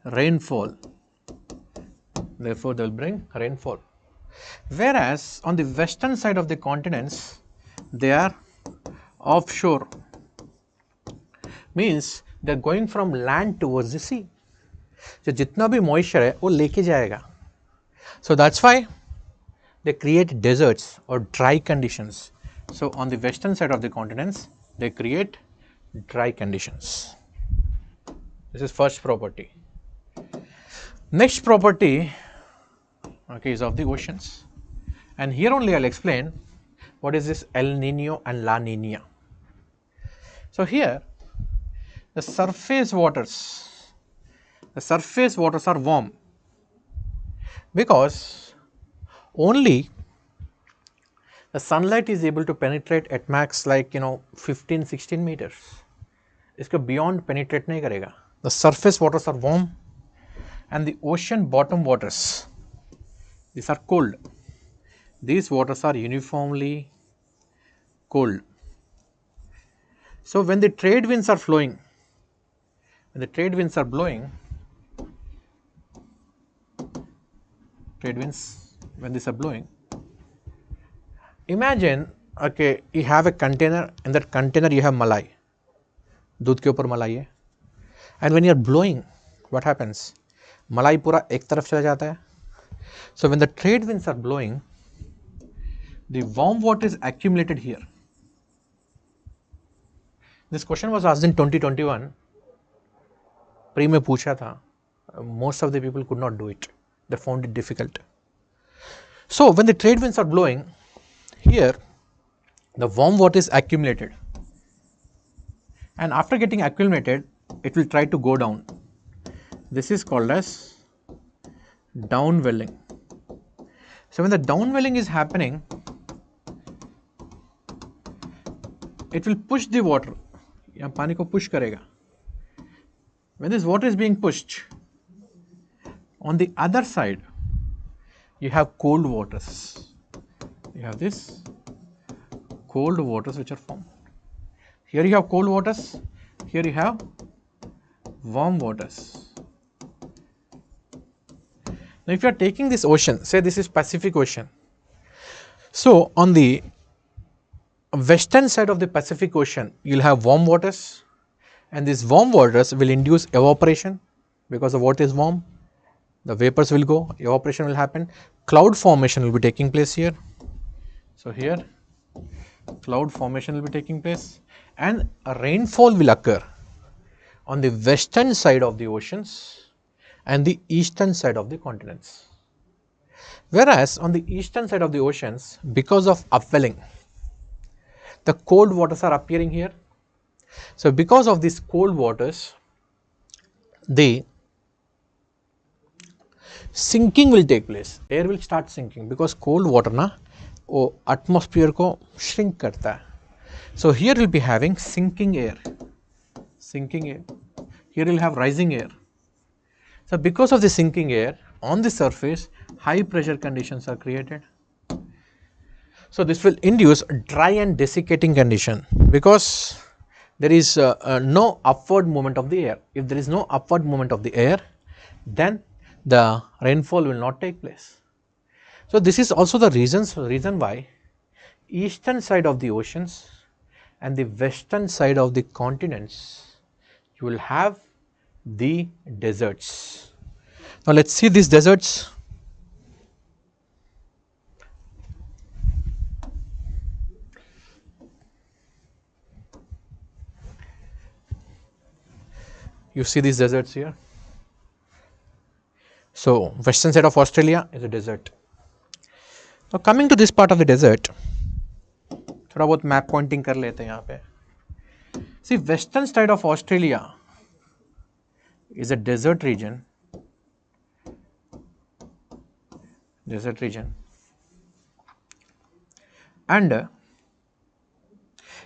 rainfall. Therefore, they will bring rainfall. Whereas on the western side of the continents, they are offshore. Means they are going from land towards the sea. So जितना भी moisture है वो लेके जाएगा. So that's why they create deserts or dry conditions. So on the western side of the continents, they create dry conditions. This is first property. Next property, okay, is of the oceans. And here only I'll explain what is this El Nino and La Nina. So here the surface waters are warm because only the sunlight is able to penetrate at max like 15-16 meters. इसको beyond penetrate नहीं करेगा. The surface waters are warm and the ocean bottom waters, these are cold. These waters are uniformly cold. So when the trade winds are flowing, when the trade winds are blowing, trade winds, when these are blowing, imagine, okay, you have a container, in that container you have malai, दूध के ऊपर मलाई है, and when you are blowing, what happens? मलाई पूरा एक तरफ चला जाता है. So when the trade winds are blowing, the warm water is accumulated here. This question was asked in 2021. Pre में पूछा था. Most of the people could not do it. They found it difficult. So when the trade winds are blowing, here the warm water is accumulated, and after getting accumulated, it will try to go down. This is called as downwelling. So when the downwelling is happening, it will push the water. यहाँ पानी को push करेगा. When this water is being pushed, on the other side, you have cold waters. You have this cold waters which are formed. Here you have cold waters. Here you have warm waters. Now, if you are taking this ocean, say this is Pacific Ocean. So on the western side of the Pacific Ocean, you will have warm waters, and these warm waters will induce evaporation because the water is warm. The vapors will go, evaporation will happen, cloud formation will be taking place here. So here cloud formation will be taking place, and a rainfall will occur on the western side of the oceans and the eastern side of the continents. Whereas on the eastern side of the oceans, because of upwelling, the cold waters are appearing here. So because of these cold waters, the sinking will take place. Air will start sinking because cold water na वो atmosphere को shrink करता है. So here we'll be having sinking air. Sinking air. Here we'll have rising air. So because of the sinking air, on the surface, high pressure conditions are created. So this will induce dry and desiccating condition because there is no upward movement of the air. If there is no upward movement of the air, then the rainfall will not take place. So this is also the reason why eastern side of the oceans and the western side of the continents, you will have the deserts. Now let's see these deserts. You see these deserts here. So western side of Australia is a desert. Now coming to this part of the desert, थोड़ा बहुत map pointing कर लेते हैं यहाँ पे. See, western side of Australia is a desert region. And there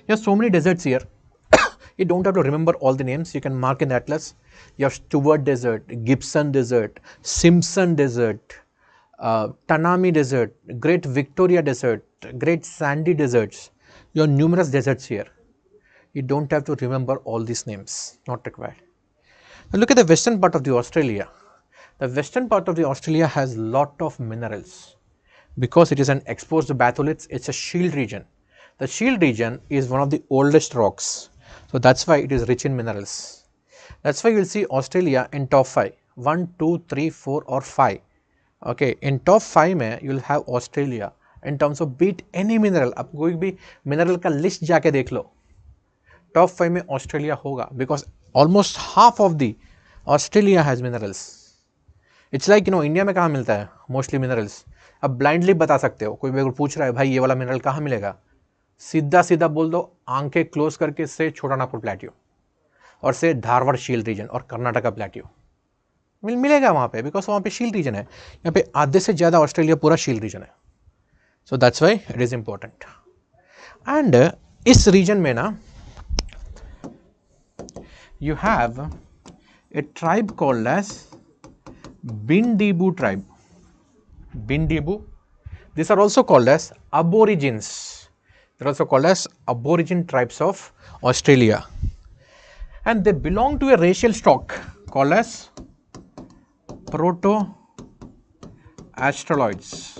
are so many deserts here. You don't have to remember all the names. You can mark in the atlas. You have Stewart Desert, Gibson Desert, Simpson Desert, Tanami Desert, Great Victoria Desert, Great Sandy Deserts. You have numerous deserts here. You don't have to remember all these names, not required. Now look at the western part of the Australia. The western part of the Australia has lot of minerals. Because it is an exposed batholiths, it's a shield region. The shield region is one of the oldest rocks. So that's why it is rich in minerals. That's why you will see Australia in top 5. 1, 2, 3, 4 or 5. Okay, in top 5 में you will have Australia in terms of beat any mineral. आप कोई भी mineral का list जाके देख लो. Top 5 में Australia होगा because almost half of the Australia has minerals. It's like India में कहाँ मिलता है मोस्टली मिनरल्स. अब ब्लाइंडली बता सकते हो. कोई अगर पूछ रहा है भाई ये वाला मिनरल कहाँ मिलेगा, सीधा सीधा बोल दो, आंखें क्लोज करके से छोटा नागपुर प्लेट्यू और से धारवाड़ शील्ड रीजन और कर्नाटका प्लेट्यू मिलेगा वहाँ पे, बिकॉज वहाँ पे शील्ड रीजन है. यहाँ पे आधे से ज़्यादा ऑस्ट्रेलिया पूरा शील्ड रीजन है. So that's why it is important. And इस रीजन में ना you have a tribe called as Bindibu tribe. Bindibu. These are also called as aborigines. They are also called as aborigine tribes of Australia. And they belong to a racial stock called as proto-astroloids.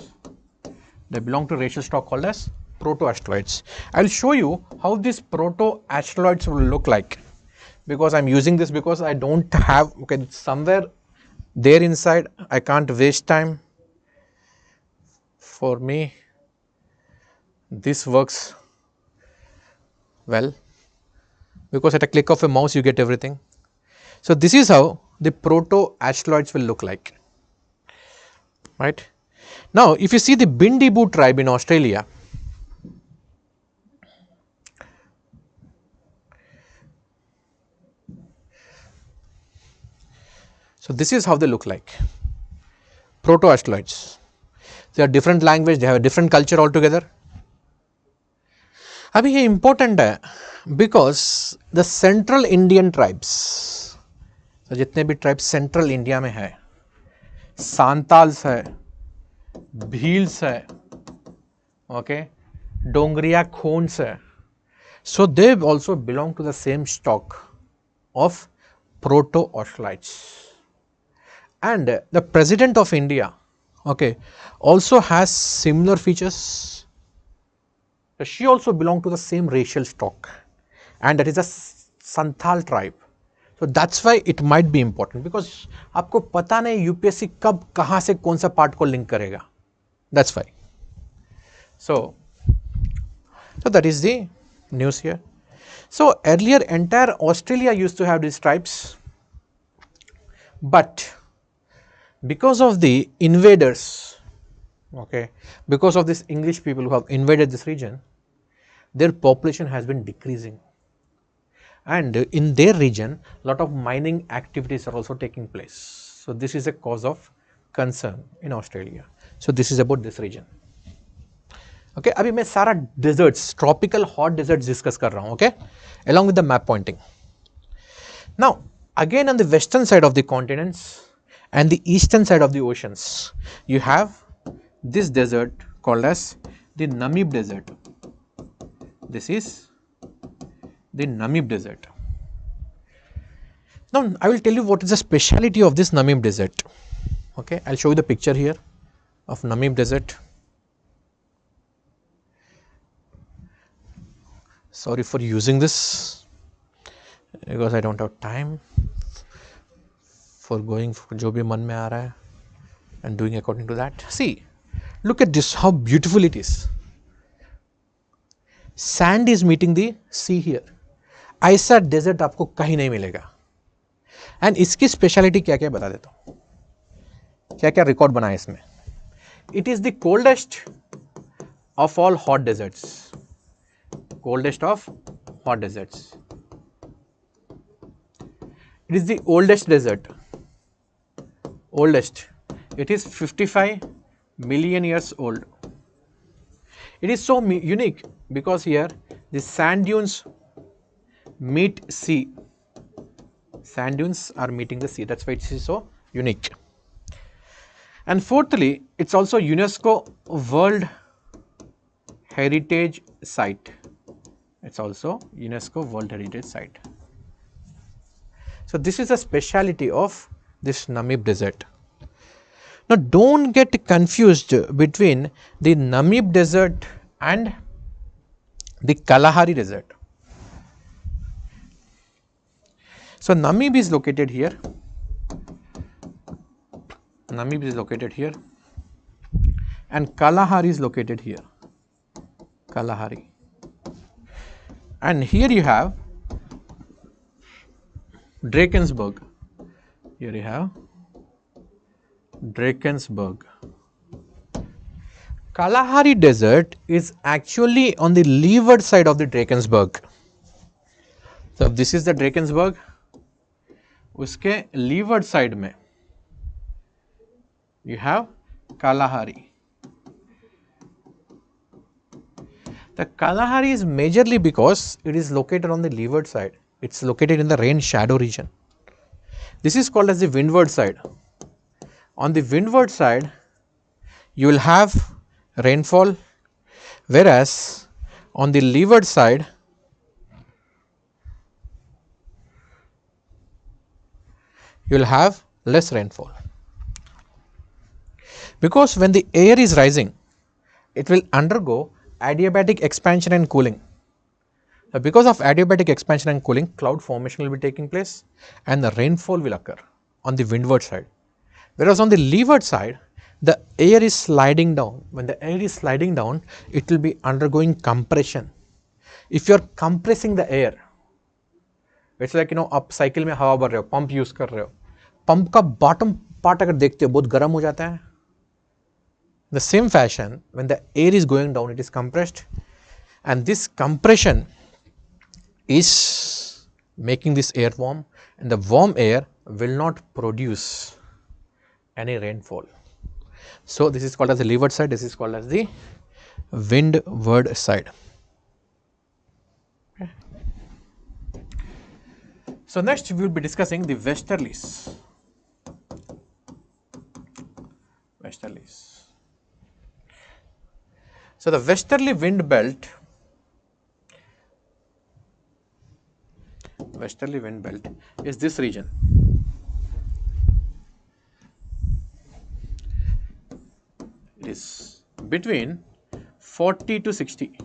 They belong to a racial stock called as proto-astroloids. I will show you how these proto-astroloids will look like. Because I am using this because I don't have, okay, somewhere there inside, I can't waste time. For me, this works well because at a click of a mouse you get everything. So this is how the proto-astroloids will look like, right? Now, if you see the Bindibu tribe in Australia, so this is how they look like, proto-astroloids. They are different language, they have a different culture altogether. अभी ये important है because the central Indian tribes, so जितने भी tribes central India में है, सांताल्स है, भील्स है, okay, Dongriya खोन्स है, so they also belong to the same stock of proto-astroloids. And the president of India, okay, also has similar features. So she also belongs to the same racial stock, and that is a Santhal tribe. So that's why it might be important because आपको पता नहीं UPSC कब कहाँ से कौन सा part को link करेगा. That's why. So that is the news here. So earlier entire Australia used to have these tribes, but because of the invaders, okay, because of these English people who have invaded this region, their population has been decreasing, and in their region lot of mining activities are also taking place. So this is a cause of concern in Australia. So this is about this region. Okay, अभी मैं सारा deserts, tropical hot deserts discuss कर रहा हूँ, okay, along with the map pointing. Now again on the western side of the continents and the eastern side of the oceans, you have this desert called as the Namib Desert. This is the Namib Desert. Now I will tell you what is the speciality of this Namib Desert. Okay, I will show you the picture here of Namib Desert. Sorry for using this because I don't have time for going for जो भी मन में आ रहा है and doing according to that. See, look at this, how beautiful it is. Sand is meeting the sea here. ऐसा desert आपको कहीं नहीं मिलेगा. And इसकी speciality क्या क्या बता देता हूँ. क्या क्या record बना है इसमें. It is the coldest of all hot deserts. Coldest of hot deserts. It is the oldest desert. Oldest. It is 55 million years old. It is so unique because here the sand dunes meet sea. Sand dunes are meeting the sea. That's why it is so unique. And fourthly, it's also UNESCO World Heritage Site. It's also UNESCO World Heritage Site. So this is a speciality of this Namib Desert. Now don't get confused between the Namib Desert and the Kalahari Desert. So Namib is located here. Namib is located here, and Kalahari is located here. Kalahari. And here you have Drakensberg. Here you have Drakensberg. Kalahari Desert is actually on the leeward side of the Drakensberg. So this is the Drakensberg. उसके leeward side में you have Kalahari. The Kalahari is majorly because it is located on the leeward side. It's located in the rain shadow region. This is called as the windward side. On the windward side, you will have rainfall, whereas on the leeward side, you will have less rainfall. Because when the air is rising, it will undergo adiabatic expansion and cooling. Now, because of adiabatic expansion and cooling, cloud formation will be taking place and the rainfall will occur on the windward side. Whereas on the leeward side, the air is sliding down. When the air is sliding down, it will be undergoing compression. If you are compressing the air, it's like आप cycle में हवा भर रहे हो, pump use कर रहे हो, pump का बॉटम पार्ट अगर देखते हो बहुत गर्म हो जाता है. The same fashion, when the air is going down, it is compressed, and this compression is making this air warm, and the warm air will not produce any rainfall. So this is called as the leeward side, this is called as the windward side. Okay. So next we will be discussing the westerlies. Westerlies. So the westerly wind belt is this region. It is between 40 to 60,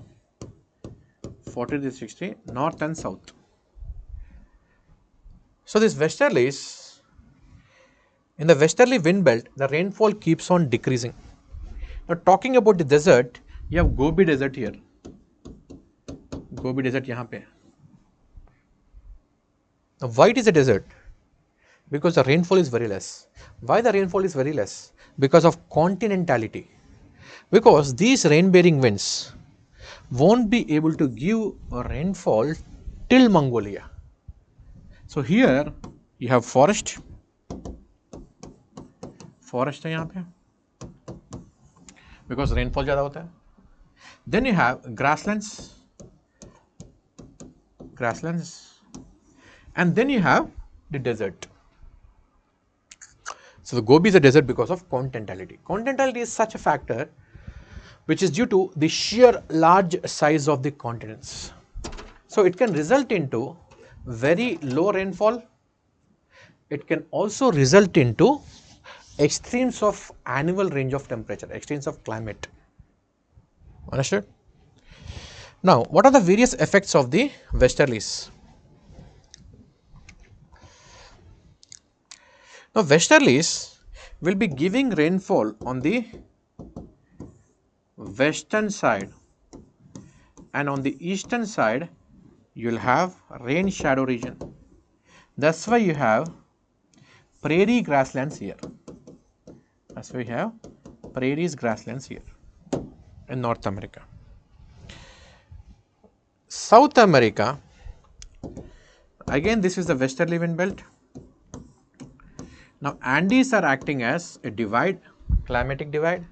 north and south. So this westerlies, in the westerly wind belt, the rainfall keeps on decreasing. Now talking about the desert, you have Gobi Desert here. Gobi Desert यहाँ पे. Now why it is a desert? Because the rainfall is very less. Why the rainfall is very less? Because of continentality. Because these rain-bearing winds won't be able to give a rainfall till Mongolia. So here you have forest है यहाँ पे, because rainfall ज़्यादा होता है. Then you have grasslands, and then you have the desert. So the Gobi is a desert because of continentality. Continentality is such a factor which is due to the sheer large size of the continents. So it can result into very low rainfall. It can also result into extremes of annual range of temperature, extremes of climate. Understood? Now, what are the various effects of the westerlies? Now, westerlies will be giving rainfall on the western side, and on the eastern side you will have rain shadow region. That's why you have prairie grasslands here. That's why we have prairies grasslands here in North America. South America, again this is the westerly wind belt. Now Andes are acting as a divide, climatic divide.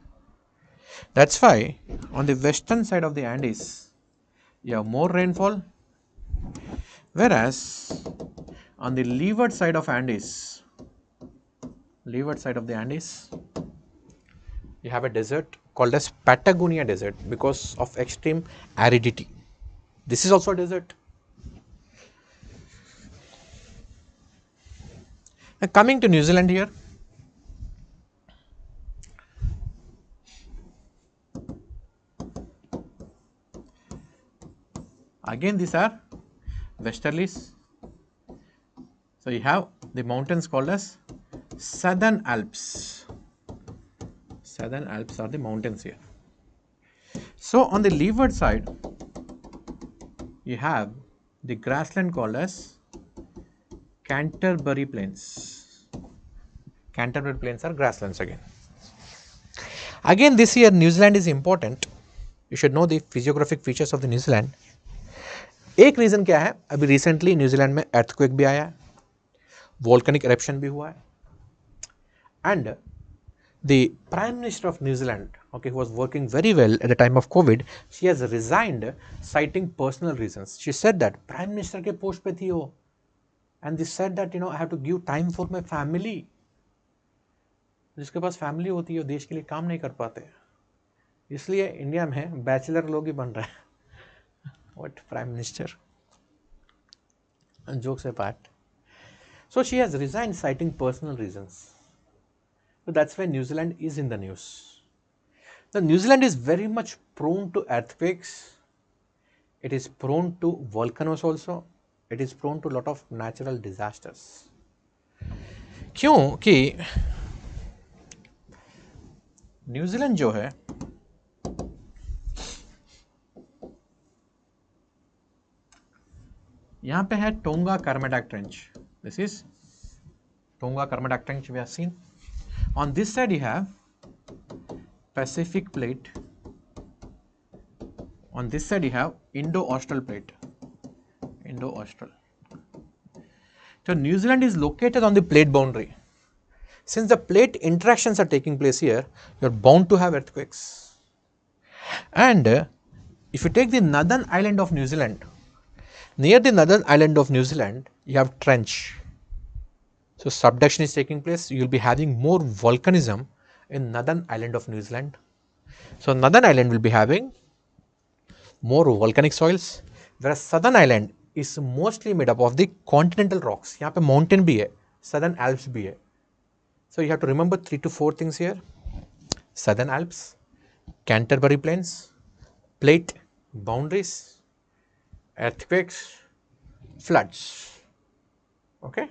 That's why on the western side of the Andes you have more rainfall, Whereas on the leeward side of Andes, you have a desert called as Patagonia Desert because of extreme aridity. This is also a desert. Now coming to New Zealand here, again these are westerlies. So you have the mountains called as Southern Alps. Southern Alps are the mountains here. So on the leeward side, you have the grassland called as Canterbury Plains. Canterbury Plains are grasslands again. Again this year New Zealand is important. You should know the physiographic features of the New Zealand. एक reason क्या है, अभी recently New Zealand में earthquake भी आया है, volcanic eruption भी हुआ है, and the Prime Minister of New Zealand, okay, who was working very well at the time of COVID, she has resigned citing personal reasons. She said that Prime Minister के post पे थी वो, and they said that I have to give time for my family. जिसके पास family होती है वो देश के लिए काम नहीं कर पाते, इसलिए इंडिया में बैचलर लोग ही बन रहे हैं. What Prime Minister? And jokes apart. So she has resigned citing personal reasons. So that's why New Zealand is in the news. Now New Zealand is very much prone to earthquakes. It is prone to volcanoes also. It is prone to a lot of natural disasters. क्योंकि New Zealand जो है यहाँ पे है Tonga Kermadec trench. This is Tonga Kermadec trench we have seen. On this side you have Pacific plate. On this side you have Indo-Austral plate. Indo-Austral. So New Zealand is located on the plate boundary. Since the plate interactions are taking place here, you are bound to have earthquakes. And if you take the northern island of New Zealand, near the northern island of New Zealand, you have trench. So subduction is taking place. You will be having more volcanism in northern island of New Zealand. So northern island will be having more volcanic soils, whereas southern island is mostly made up of the continental rocks. यहाँ पे mountain भी है, southern Alps भी है. So you have to remember 3 to 4 things here: Southern Alps, Canterbury Plains, plate boundaries, earthquakes, floods. Okay.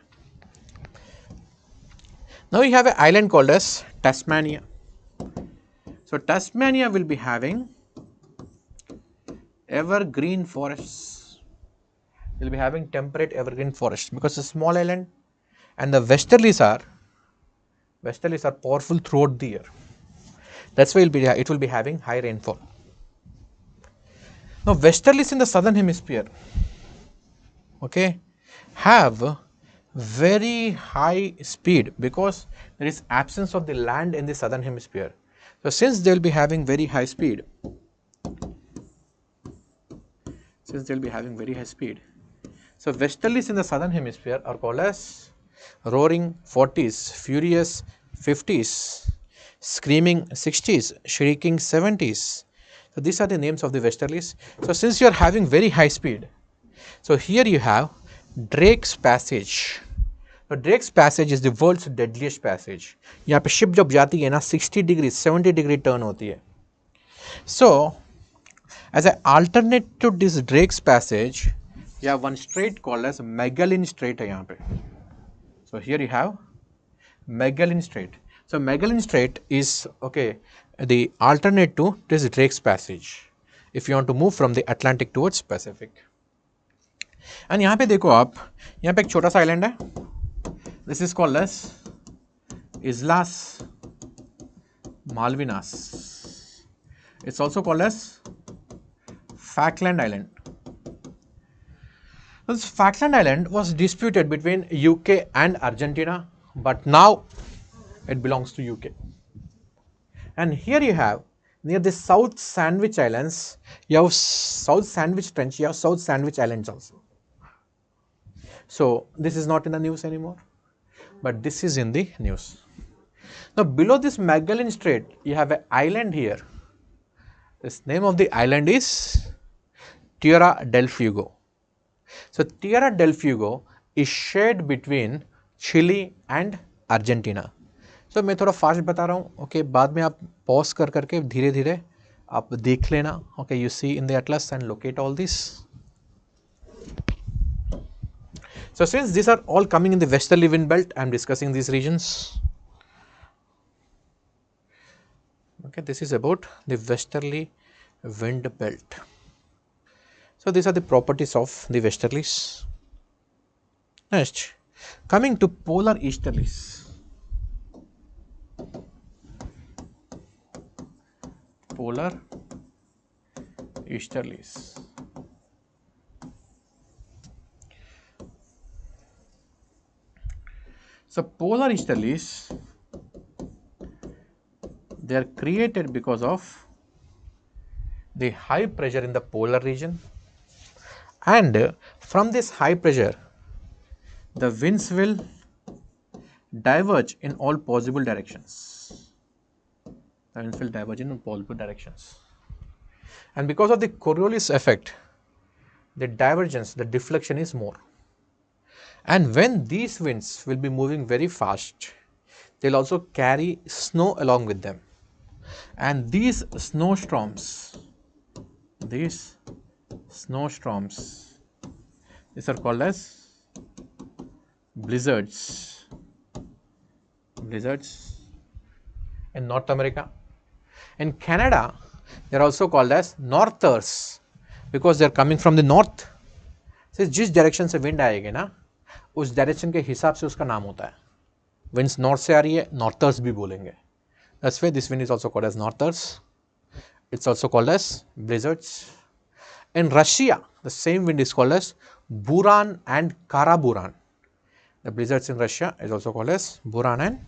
Now you have an island called as Tasmania. So Tasmania will be having evergreen forests. Will be having temperate evergreen forests because it's a small island, and the westerlies are powerful throughout the year. That's why it will be having high rainfall. Now westerlies in the southern hemisphere, okay, have very high speed because there is absence of the land in the southern hemisphere. So since they will be having very high speed, so westerlies in the southern hemisphere are called as roaring 40s, furious 50s, screaming 60s, shrieking 70s. So these are the names of the westerlies. So since you are having very high speed, so here you have Drake's Passage. So Drake's Passage is the world's deadliest passage. यहाँ पे ship जब जाती है ना 60 degree 70 degree turn होती है. So as an alternate to this Drake's Passage, you have one strait called as Magellan Strait है यहाँ पे. So here you have Magellan Strait. So Magellan Strait is the alternate to this Drake's Passage if you want to move from the Atlantic towards Pacific. And यहाँ पे देखो आप, यहाँ पे एक छोटा सा island है. This is called as Islas Malvinas. It's also called as Falkland Island. This Falkland Island was disputed between UK and Argentina, but now it belongs to UK. And here you have near the South Sandwich Islands, you have South Sandwich Trench, you have South Sandwich Islands also. So this is not in the news anymore, but this is in the news. Now below this Magellan Strait, you have an island here. This name of the island is Tierra del Fuego. So Tierra del Fuego is shared between Chile and Argentina. So मैं थोड़ा fast बता रहा हूँ, okay, बाद में आप pause कर करके धीरे धीरे आप देख लेना, okay, you see in the atlas and locate all this. So since these are all coming in the westerly wind belt, I am discussing these regions. Okay, this is about the westerly wind belt. So these are the properties of the westerlies. Next, coming to polar easterlies. Polar easterlies. So polar easterlies, they are created because of the high pressure in the polar region, and from this high pressure the winds will diverge in all possible directions. The winds will diverge in all possible directions, and because of the Coriolis effect, the divergence, the deflection is more. And when these winds will be moving very fast, they will also carry snow along with them. And these snowstorms, these are called as blizzards. Blizzards in North America. In Canada, they are also called as northers because they are coming from the north. So जिस direction से wind आएगी ना, उस direction के हिसाब से उसका नाम होता है. विंड्स नॉर्थ से आ रही है, नॉर्थर्स भी बोलेंगे. That's why this wind is also called as northers. It's also called as blizzards. In Russia, the same wind is called as Buran and Karaburan. The blizzards in Russia is also called as Buran and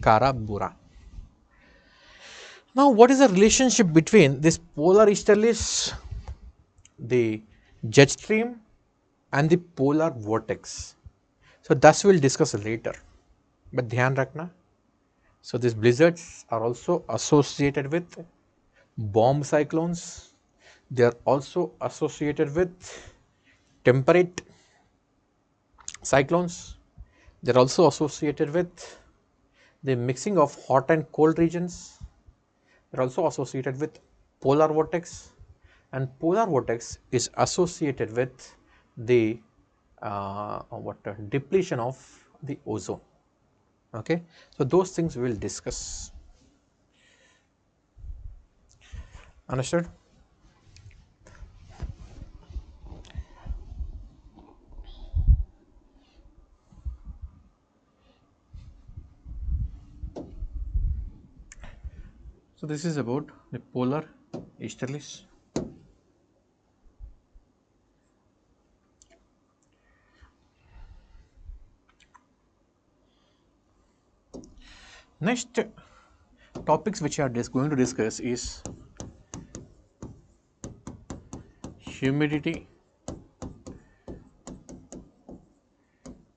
Karaburan. Now, what is the relationship between this polar easterlies, the jet stream, and the polar vortex? So thus we will discuss later, but dhyan rakhna. So these blizzards are also associated with bomb cyclones. They are also associated with temperate cyclones. They are also associated with the mixing of hot and cold regions. They are also associated with polar vortex, and polar vortex is associated with the depletion of the ozone. Okay, so those things we will discuss. Understood? So this is about the polar easterlies. Next topics which we are going to discuss is humidity,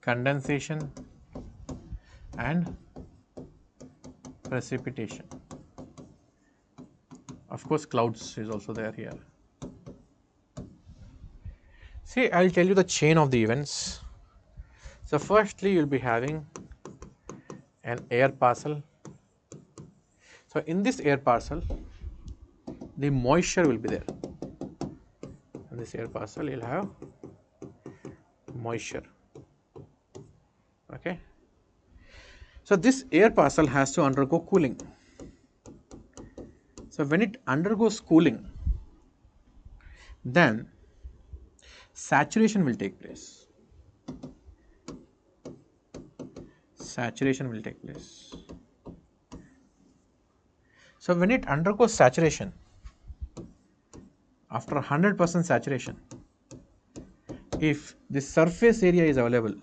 condensation, and precipitation. Of course, clouds is also there here. See, I will tell you the chain of the events. So firstly, you will be having an air parcel. So in this air parcel, the moisture will be there. In this air parcel, you will have moisture. Okay. So this air parcel has to undergo cooling. So when it undergoes cooling, then saturation will take place. Saturation will take place. So when it undergoes saturation, after 100% saturation, if the surface area is available,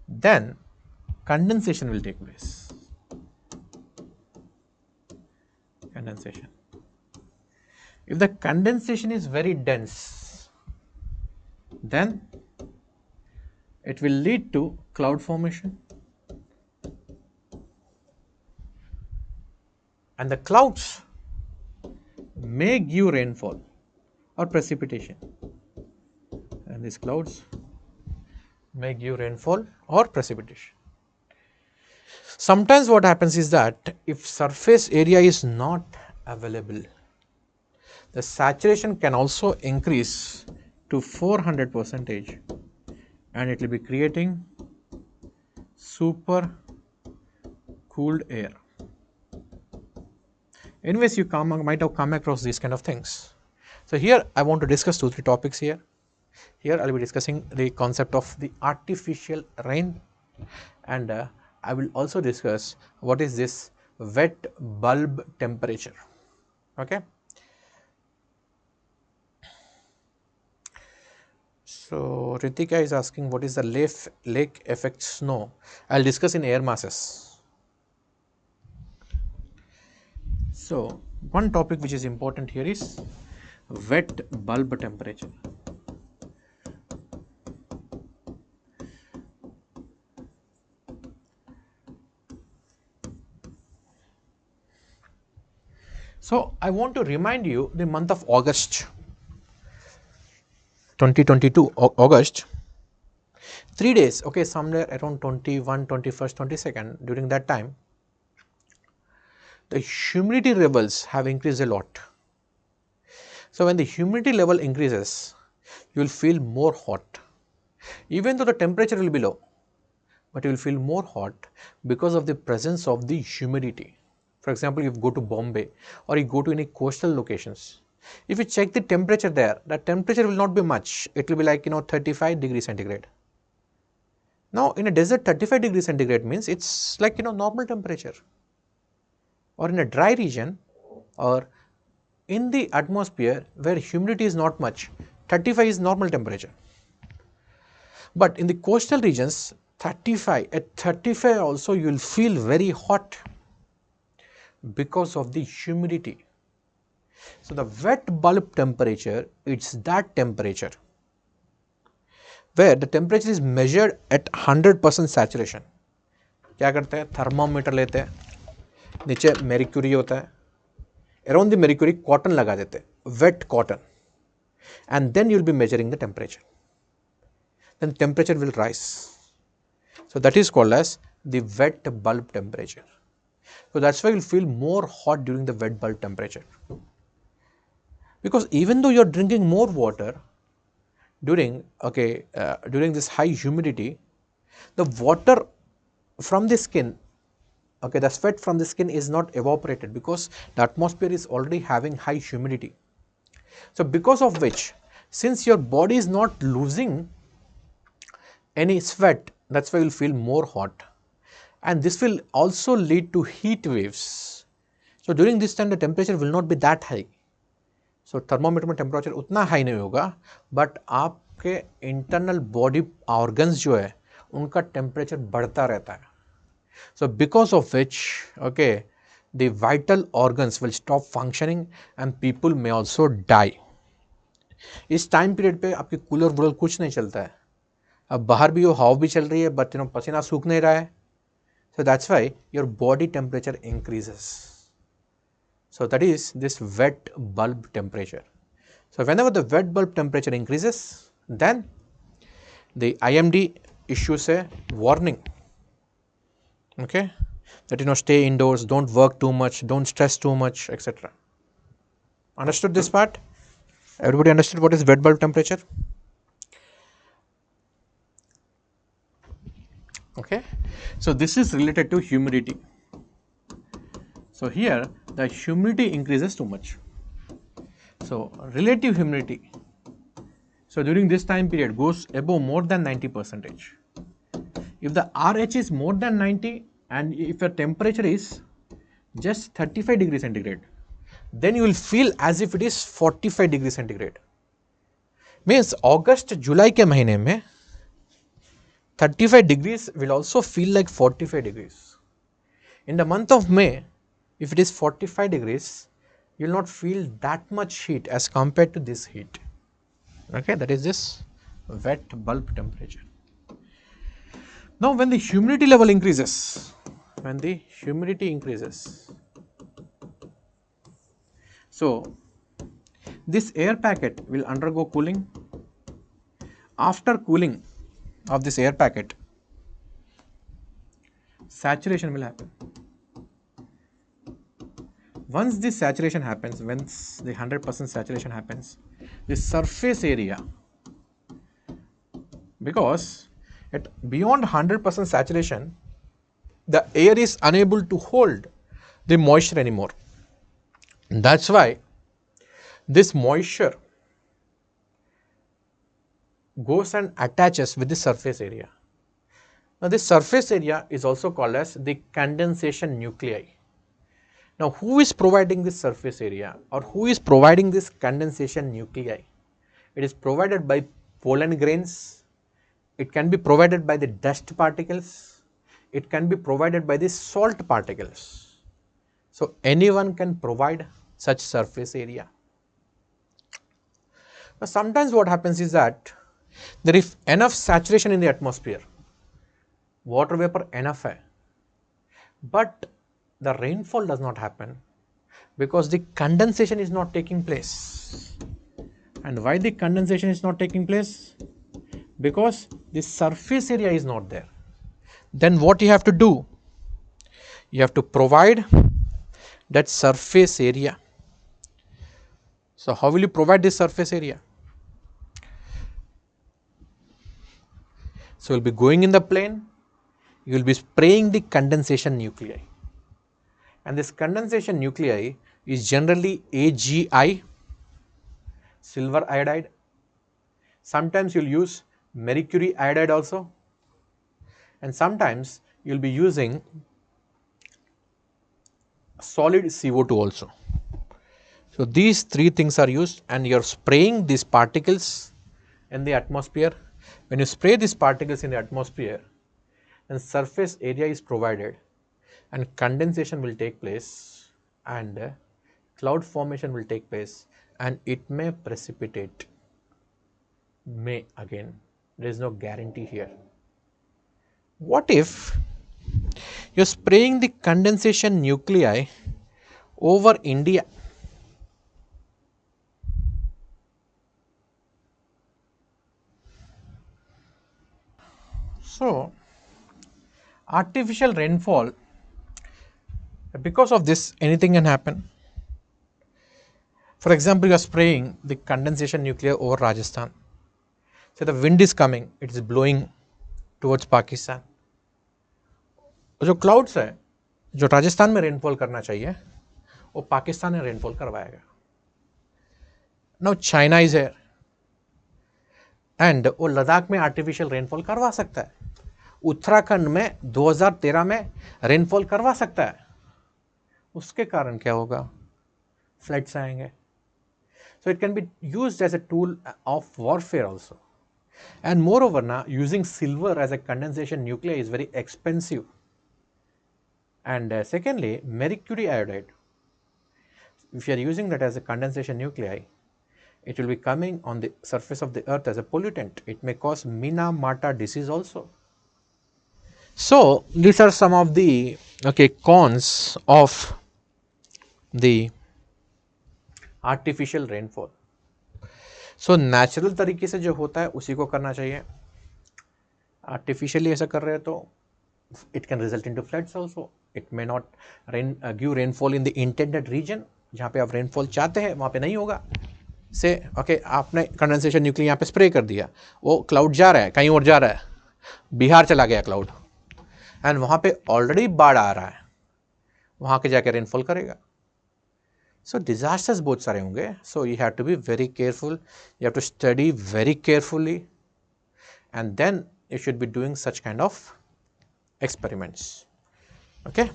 then condensation will take place. Condensation. If the condensation is very dense, then it will lead to cloud formation, and the clouds may give rainfall or precipitation, and these clouds may give rainfall or precipitation. Sometimes what happens is that if surface area is not available, the saturation can also increase to 400% and it will be creating super cooled air. Anyways, you might have come across these kind of things. So here I want to discuss 2-3 topics here. Here I will be discussing the concept of the artificial rain, and I will also discuss what is this wet bulb temperature. Okay. So Ritika is asking what is the lake effect snow. I will discuss in air masses. So one topic which is important here is wet bulb temperature. So I want to remind you the month of August 2022 August, 3 days, okay, somewhere around 21, 21st, 22nd, during that time, the humidity levels have increased a lot. So when the humidity level increases, you will feel more hot. Even though the temperature will be low, but you will feel more hot because of the presence of the humidity. For example, if you go to Bombay or you go to any coastal locations, if you check the temperature there, the temperature will not be much. It will be like 35 degrees centigrade. Now in a desert 35 degrees centigrade means it's like normal temperature. Or in a dry region or in the atmosphere where humidity is not much, 35 is normal temperature. But in the coastal regions, 35 also you will feel very hot because of the humidity. So the wet bulb temperature, it's that temperature where the temperature is measured at 100% saturation. क्या करते हैं, thermometer लेते हैं, नीचे मेरिक्यूरी होता है, around the mercury cotton लगा देते हैं, wet cotton, and then you will be measuring the temperature. Then temperature will rise. So that is called as the wet bulb temperature. So that's why you will feel more hot during the wet bulb temperature. Because even though you are drinking more water during this high humidity, the water from the skin, the sweat from the skin is not evaporated because the atmosphere is already having high humidity. So because of which, since your body is not losing any sweat, that's why you will feel more hot, and this will also lead to heat waves. So during this time the temperature will not be that high. So thermometer में temperature उतना high नहीं होगा, but आपके internal body organs जो है उनका temperature बढ़ता रहता है. So because of which, the vital organs will stop functioning and people may also die. इस time period पे आपके कूलर वूलर कुछ नहीं चलता है. अब बाहर भी हवा भी चल रही है, but पसीना सूख नहीं रहा है. So that's why your body temperature increases. So that is this wet bulb temperature. So whenever the wet bulb temperature increases, then the IMD issues a warning. Okay, that stay indoors, don't work too much, don't stress too much, etc. Understood this part? Everybody understood what is wet bulb temperature? Okay, so this is related to humidity. So here the humidity increases too much. So relative humidity, so during this time period goes above more than 90%. If the RH is more than 90 and if your temperature is just 35 degrees centigrade, then you will feel as if it is 45 degrees centigrade. Means August, July के महीने में 35 degrees will also feel like 45 degrees. In the month of May, if it is 45 degrees, you will not feel that much heat as compared to this heat. Okay, that is this wet bulb temperature. Now, when the humidity level increases, so this air packet will undergo cooling. After cooling of this air packet, saturation will happen. Once this saturation happens, once the 100% saturation happens, the surface area, because at beyond 100% saturation, the air is unable to hold the moisture anymore. That's why this moisture goes and attaches with the surface area. Now, this surface area is also called as the condensation nuclei. Now, who is providing this surface area, or who is providing this condensation nuclei? It is provided by pollen grains, it can be provided by the dust particles, it can be provided by the salt particles. So, anyone can provide such surface area. Now, sometimes what happens is that there is enough saturation in the atmosphere, water vapor enough hai, but the rainfall does not happen because the condensation is not taking place. And why the condensation is not taking place? Because the surface area is not there. Then what you have to do? You have to provide that surface area. So, how will you provide this surface area? So, you will be going in the plane, you will be spraying the condensation nuclei. And this condensation nuclei is generally AgI, silver iodide. Sometimes you will use mercury iodide also, and sometimes you will be using solid CO2 also. So, these three things are used, and you are spraying these particles in the atmosphere. When you spray these particles in the atmosphere, then surface area is provided and condensation will take place and cloud formation will take place, and it may precipitate. May, again, there is no guarantee here. What if you are spraying the condensation nuclei over India? So, artificial rainfall, because of this, anything can happen. For example, you are spraying the condensation nuclei over Rajasthan. So, the wind is coming, it is blowing towards Pakistan. जो clouds है जो राजस्थान में rainfall करना चाहिए वो पाकिस्तान में rainfall करवाएगा. Now China is here and वो लद्दाख में आर्टिफिशियल रेनफॉल करवा सकता है. उत्तराखंड में 2013 में रेनफॉल करवा सकता है. उसके कारण क्या होगा? फ्लड्स आएंगे. So it can be used as a tool of warfare also. And moreover, now using silver as a condensation nuclei is very expensive. And secondly, mercury iodide, if you are using that as a condensation nuclei, it will be coming on the surface of the earth as a pollutant. It may cause Minamata disease also. So, these are some of the cons of the artificial rainfall. So, natural तरीके से जो होता है उसी को करना चाहिए. Artificially ऐसा कर रहे हैं तो it can result into floods also. It may not give rainfall in the intended region. जहाँ पे आप rainfall चाहते हैं वहाँ पे नहीं होगा. से आपने कंडेंसेशन न्यूक्लियर यहाँ पे स्प्रे कर दिया, वो क्लाउड जा रहा है कहीं और जा रहा है, बिहार चला गया क्लाउड, एंड वहाँ पे ऑलरेडी बाढ़ आ रहा है, वहाँ के जाके रेनफॉल करेगा. सो डिजास्टर्स बहुत सारे होंगे. So you have to be very careful, you have to study very carefully, and then you should be doing such kind of experiments. Okay.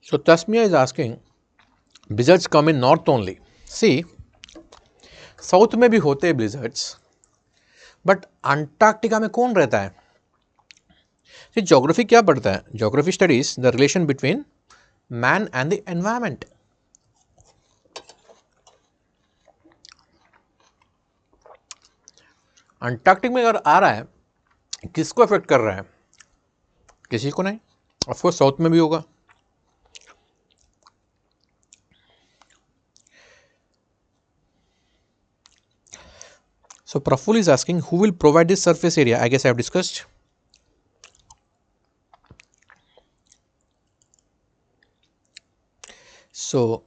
So Tasmia is asking, blizzards come in north only. See, south में भी होते हैं ब्लिजर्ड्स, but Antarctica में कौन रहता है? Geography क्या पढ़ता है? Geography studies the relation between man and the environment. Antarctic में अगर आ रहा है, किसको अफेक्ट कर रहा है? किसी को नहीं. ऑफकोर्स साउथ में भी होगा. So Praful is asking, who will provide this surface area? I guess I have discussed. So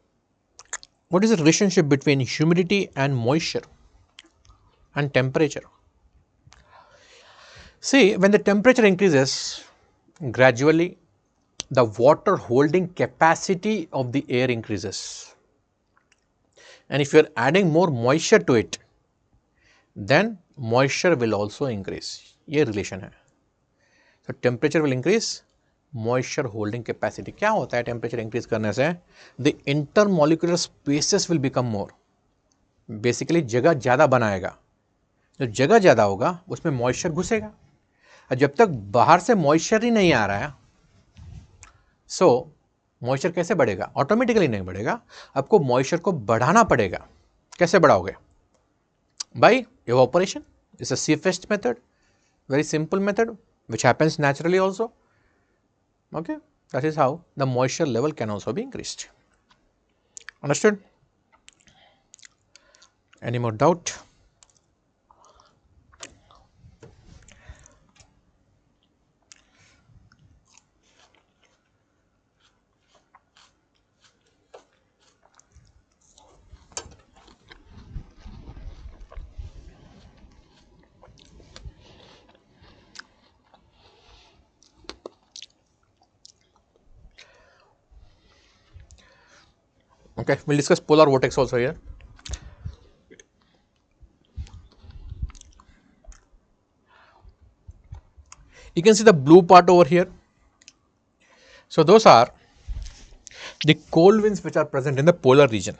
what is the relationship between humidity and moisture and temperature? See, when the temperature increases, gradually the water holding capacity of the air increases. And if you are adding more moisture to it, then moisture will also increase. ये relation है. So temperature will increase, moisture holding capacity. क्या होता है temperature increase करने से? The intermolecular spaces will become more. Basically जगह ज़्यादा बनाएगा. जब जगह ज़्यादा होगा उसमें moisture घुसेगा. और जब तक बाहर से moisture ही नहीं आ रहा है, so moisture कैसे बढ़ेगा? Automatically नहीं बढ़ेगा. आपको moisture को बढ़ाना पड़ेगा. कैसे बढ़ाओगे? By evaporation. It's a safest method, very simple method which happens naturally also. Okay, that is how the moisture level can also be increased. Understood? Any more doubt? Okay, we'll discuss polar vortex also here. You can see the blue part over here. So those are the cold winds which are present in the polar region.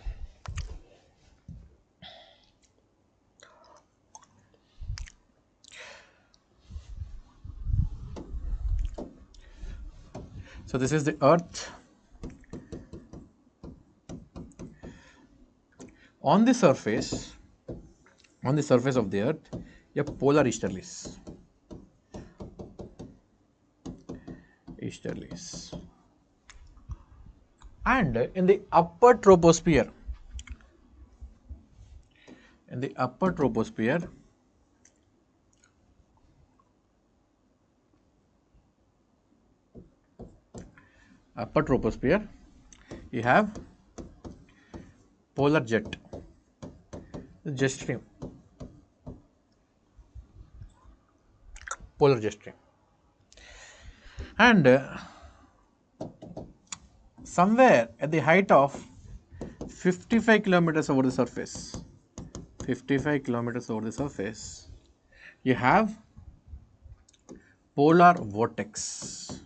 So this is the earth. On the surface of the earth, you have polar easterlies. And in the upper troposphere, you have polar jet stream. And somewhere at the height of 55 kilometers over the surface, you have polar vortex.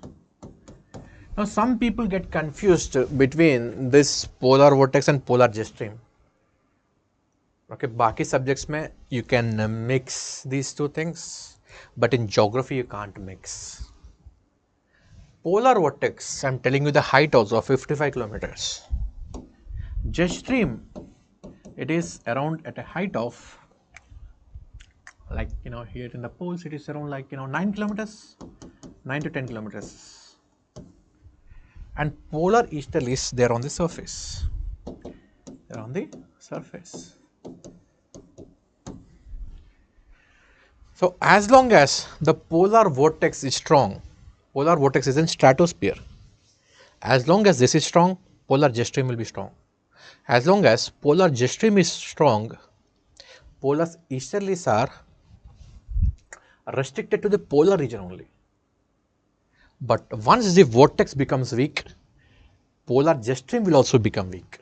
Now some people get confused between this polar vortex and polar jet stream. Okay, बाकी subjects में you can mix these two things, but in geography you can't mix. Polar vortex, I am telling you the height also of 55 kilometers. Jet stream, it is around at a height of, like, here in the poles it is around, like, 9 kilometers, 9 to 10 kilometers. And polar easterlies, they are on the surface. So as long as the polar vortex is strong, polar vortex is in stratosphere. As long as this is strong, polar jet stream will be strong. As long as polar jet stream is strong, polar easterlies are restricted to the polar region only. But once the vortex becomes weak, polar jet stream will also become weak.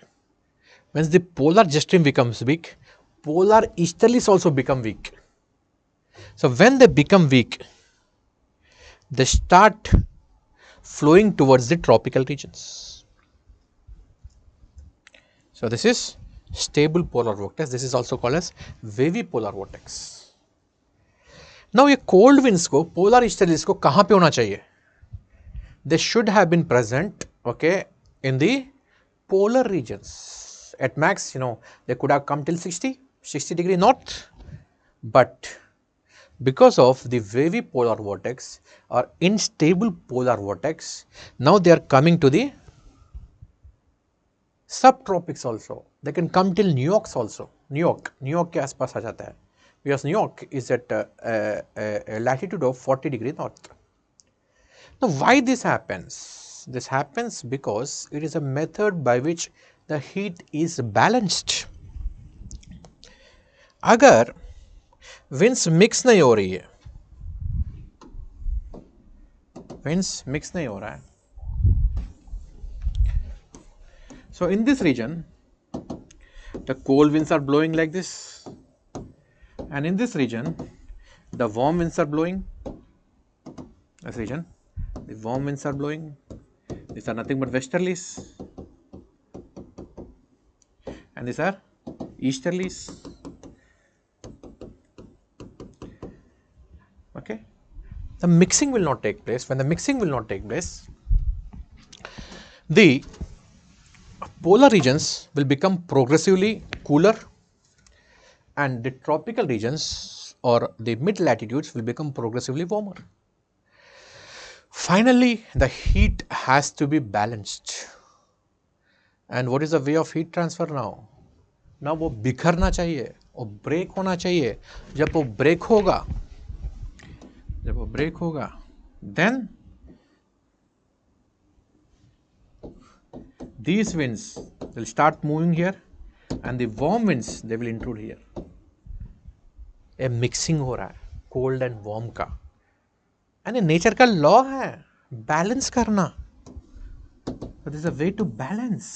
Once the polar jet stream becomes weak, polar easterlies also become weak. So when they become weak, they start flowing towards the tropical regions. So this is stable polar vortex. This is also called as wavy polar vortex. Now ये cold winds को polar easterlies को कहाँ पे होना चाहिए? They should have been present, okay, in the polar regions. At max, they could have come till 60 degree north, but because of the wavy polar vortex or unstable polar vortex, now they are coming to the subtropics also. They can come till New York also. New York के आसपास आ जाता है, because New York is at a latitude of 40 degree north. Now, why this happens? This happens because it is a method by which the heat is balanced. अगर winds mix नहीं हो रही है, winds mix नहीं हो रहा है, so in this region the cold winds are blowing like this, and in this region the warm winds are blowing. This region, the warm winds are blowing. These are nothing but westerlies, and these are easterlies. Okay, the mixing will not take place. When the mixing will not take place, the polar regions will become progressively cooler, and the tropical regions or the mid latitudes will become progressively warmer. Finally, the heat has to be balanced. And what is the way of heat transfer now? Now वो बिखरना चाहिए और break होना चाहिए. जब वो break होगा, then these winds will start moving here, and the warm winds, they will intrude here. A mixing हो रहा है cold and warm का, and ये nature का law है balance करना. But there is a way to balance.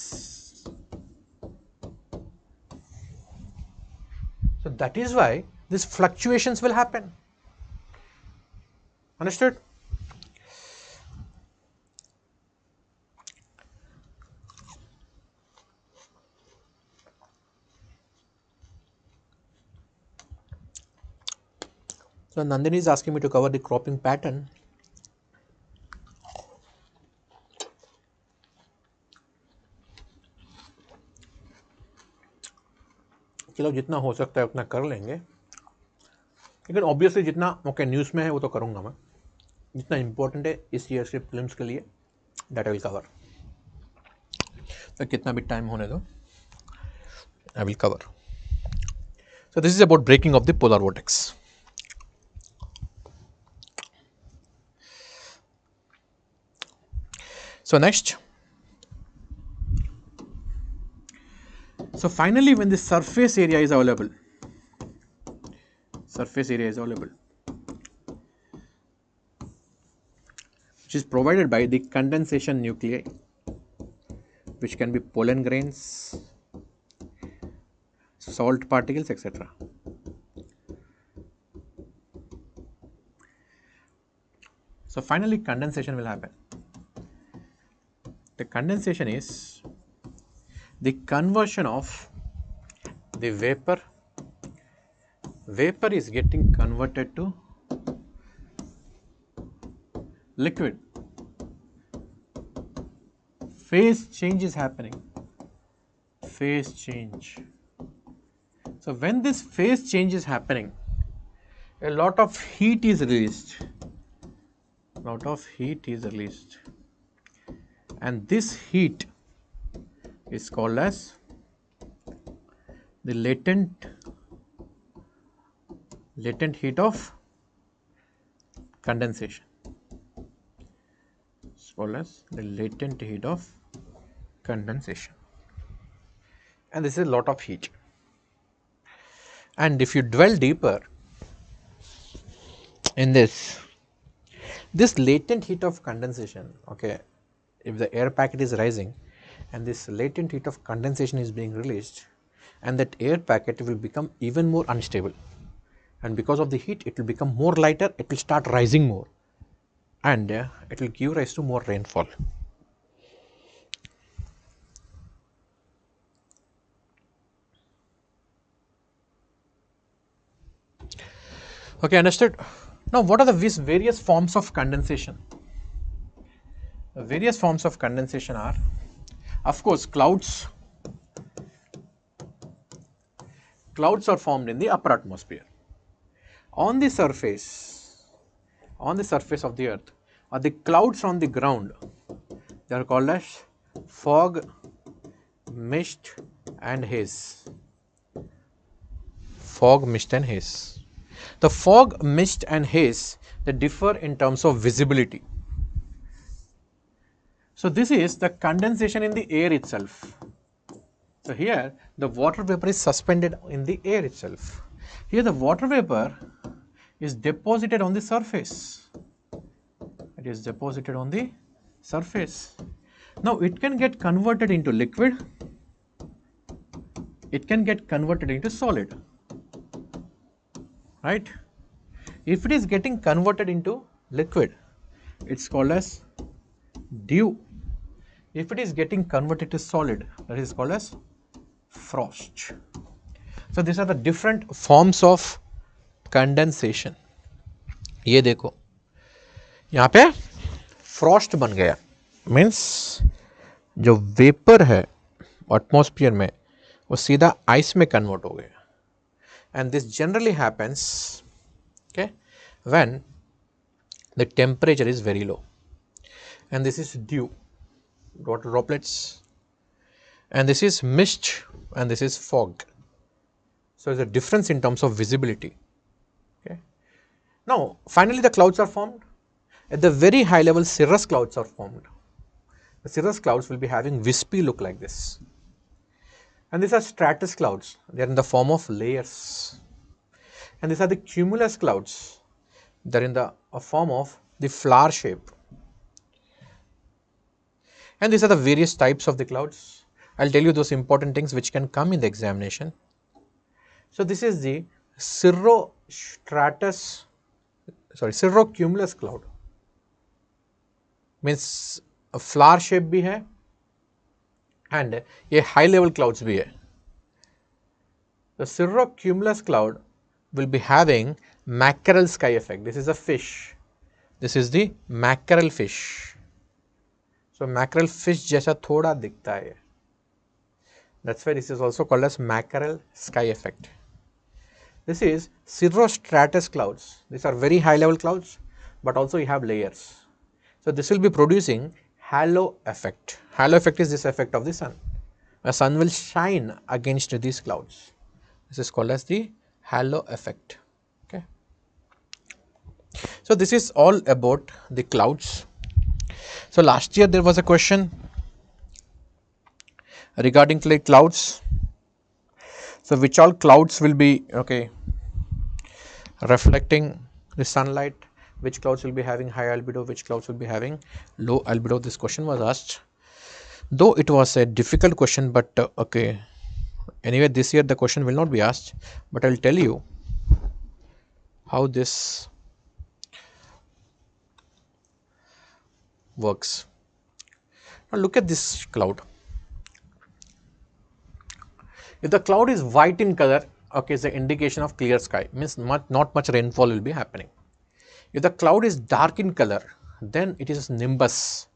So that is why these fluctuations will happen. Understood? So Nandini is asking me to cover the cropping pattern. चलो जितना हो सकता है उतना कर लेंगे, लेकिन ऑब्वियसली जितना ओके न्यूज़ में है वो तो करूँगा मैं. जितना इम्पोर्टेंट है इस ईयर के फिल्म्स के लिए, दैट आई विल कवर. तो कितना भी टाइम होने दो, I will cover. So this is about breaking of the polar vortex. So next, so finally when the surface area is available, which is provided by the condensation nuclei, which can be pollen grains, salt particles, etc. So finally condensation will happen. The condensation is the conversion of the vapor is getting converted to liquid. Phase change is happening. Phase change. So when this phase change is happening, a lot of heat is released. And this heat is called as the latent heat of condensation. It's called as the latent heat of condensation. And this is a lot of heat. And if you dwell deeper in this latent heat of condensation, okay, if the air packet is rising and this latent heat of condensation is being released, and that air packet will become even more unstable, and because of the heat it will become more lighter, it will start rising more, and it will give rise to more rainfall. Okay, understood. Now, what are the various forms of condensation? The various forms of condensation are, of course, clouds. Clouds are formed in the upper atmosphere. On the surface of the earth, or the clouds on the ground, they are called as fog, mist and haze. Fog, mist and haze. The fog, mist and haze, they differ in terms of visibility. So this is the condensation in the air itself. So here the water vapor is suspended in the air itself. Here the water vapor is deposited on the surface. It is deposited on the surface. Now it can get converted into liquid. It can get converted into solid. Right? If it is getting converted into liquid, it's called as dew. If it is getting converted to solid, that is called as frost. So these are the different forms of condensation. ये देखो यहाँ पे Frost बन गया, means जो vapour है atmosphere में वो सीधा आइस में कन्वर्ट हो गया. And this generally happens okay when the temperature is very low. And this is dew, water droplets, and this is mist, and this is fog. So there's a difference in terms of visibility. Okay. Now finally the clouds are formed. At the very high level, cirrus clouds are formed. The cirrus clouds will be having wispy look like this. And these are stratus clouds. They are in the form of layers. And these are the cumulus clouds. They are in the form of the flower shape. And these are the various types of the clouds. I'll tell you those important things which can come in the examination. So this is the cirrocumulus cloud. Means a flower shape भी है and ये high level clouds भी है. The cirrocumulus cloud will be having mackerel sky effect. This is a fish. This is the mackerel fish. So mackerel fish जैसा थोड़ा दिखता है. That's why this is also called as mackerel sky effect. This is cirrostratus clouds. These are very high level clouds, but also you have layers. So this will be producing halo effect. Halo effect is this effect of the sun. The sun will shine against these clouds. This is called as the halo effect. Okay. So this is all about the clouds. So last year there was a question regarding the clouds. So which all clouds will be reflecting the sunlight, which clouds will be having high albedo, which clouds will be having low albedo. This question was asked, though it was a difficult question, but anyway this year the question will not be asked, but I will tell you how this works. Now look at this cloud. If the cloud is white in color, it's the indication of clear sky, means not much rainfall will be happening. If the cloud is dark in color, then it is nimbus.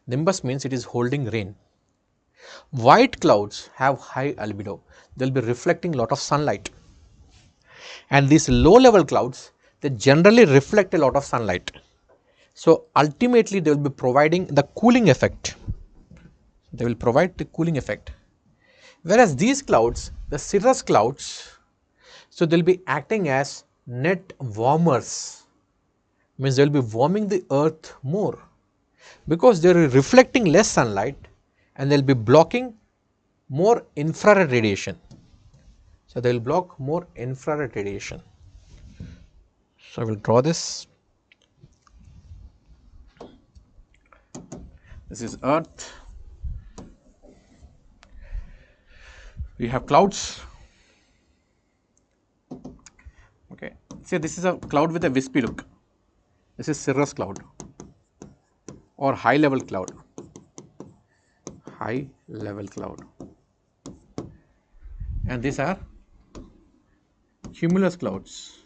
Nimbus means it is holding rain. White clouds have high albedo. They will be reflecting a lot of sunlight. And these low level clouds, they generally reflect a lot of sunlight. So ultimately they will be providing the cooling effect. They will provide the cooling effect. Whereas these clouds, the cirrus clouds, so they will be acting as net warmers. Means they will be warming the earth more because they are reflecting less sunlight and they will be blocking more infrared radiation. So they will block more infrared radiation. So I will draw this. This is earth. We have clouds. Okay. See, this is a cloud with a wispy look. This is cirrus cloud or high level cloud. High level cloud. And these are cumulus clouds.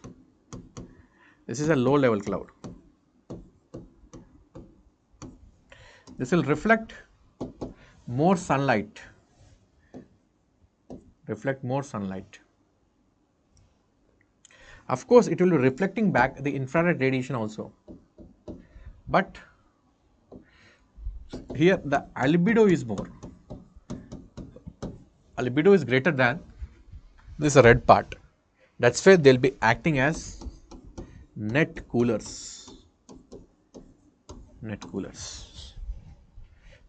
This is a low level cloud. This will reflect more sunlight. Of course, it will be reflecting back the infrared radiation also. But here the albedo is more. Albedo is greater than this red part. That's why they'll be acting as net coolers.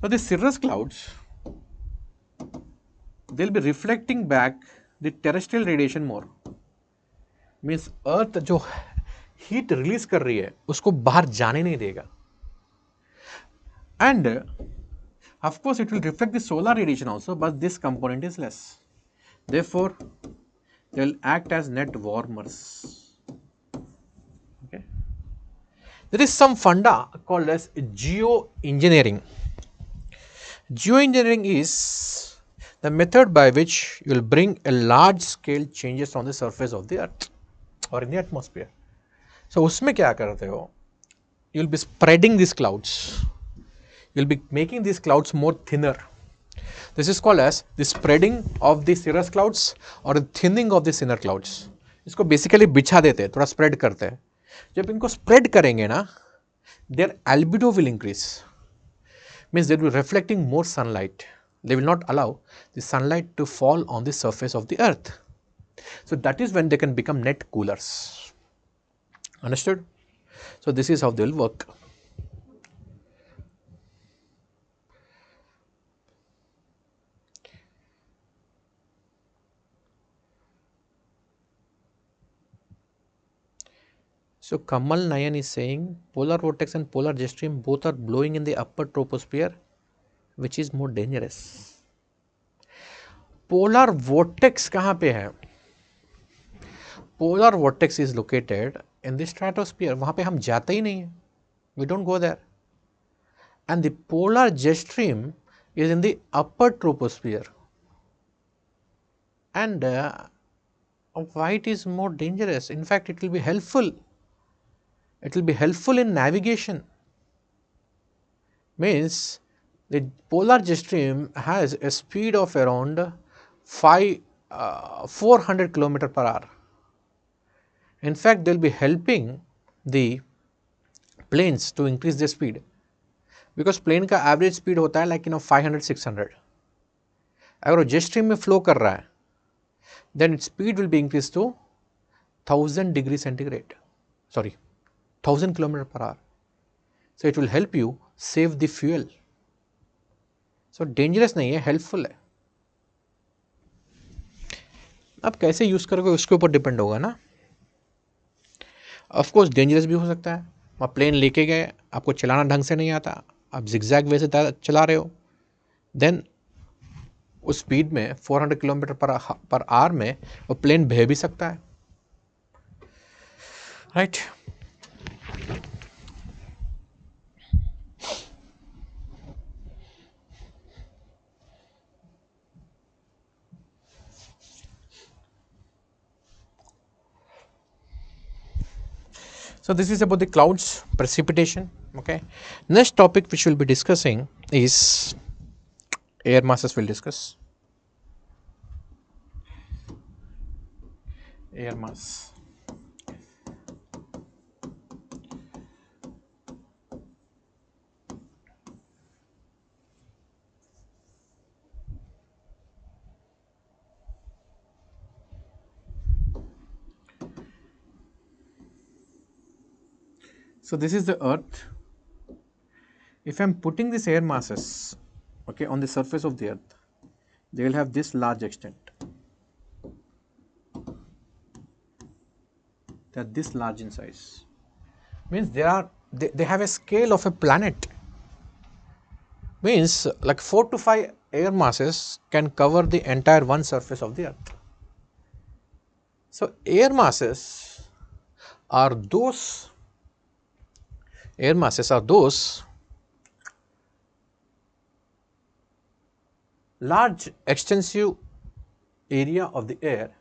So these cirrus clouds, they'll be reflecting back the terrestrial radiation more. Means Earth जो heat release कर रही है उसको बाहर जाने नहीं देगा. And of course it will reflect the solar radiation also, but this component is less. Therefore, they will act as net warmers. Okay. There is some funda called as geoengineering. Geoengineering is the method by which you will bring a large scale changes on the surface of the earth or in the atmosphere. So उसमें क्या करते हो? You will be spreading these clouds. You will be making these clouds more thinner. This is called as the spreading of the cirrus clouds or the thinning of the thinner clouds. इसको basically बिछा देते हैं, थोड़ा spread करते हैं. जब इनको spread करेंगे ना, their albedo will increase. Means they will be reflecting more sunlight. They will not allow the sunlight to fall on the surface of the earth. So that is when they can become net coolers. Understood? So this is how they will work. So Kamal Nayan is saying polar vortex and polar jet stream both are blowing in the upper troposphere, which is more dangerous. Polar vortex कहाँ पे है? Polar vortex is located in the stratosphere. वहाँ पे हम जाते ही नहीं हैं. We don't go there. And the polar jet stream is in the upper troposphere. And why it is more dangerous? In fact, it will be helpful. It will be helpful in navigation. Means the polar jet stream has a speed of around 400 km per hour. In fact, they will be helping the planes to increase their speed. Because plane का average speed होता है like 500-600. अगर वो jet stream में flow कर रहा है, then its speed will be increased to 1000 degrees centigrade. Sorry, 1000 km per hour. So it will help you save the fuel. So dangerous नहीं है, helpful है. अब कैसे यूज करोगे उसके ऊपर डिपेंड होगा ना. ऑफ कोर्स डेंजरस भी हो सकता है. आप प्लेन लेके गए, आपको चलाना ढंग से नहीं आता, आप जिगजैग वे से चला रहे हो, देन उस स्पीड में 400 किलोमीटर पर आवर में वो प्लेन बह भी सकता है. Right. So this is about the clouds, precipitation. Okay. Next topic which we'll be discussing is air masses. We'll discuss air mass. So this is the earth. If I am putting these air masses, okay, on the surface of the earth, they will have this large extent. They are this large in size. Means they have a scale of a planet. Means like 4 to 5 air masses can cover the entire one surface of the earth. So air masses are those large extensive area of the air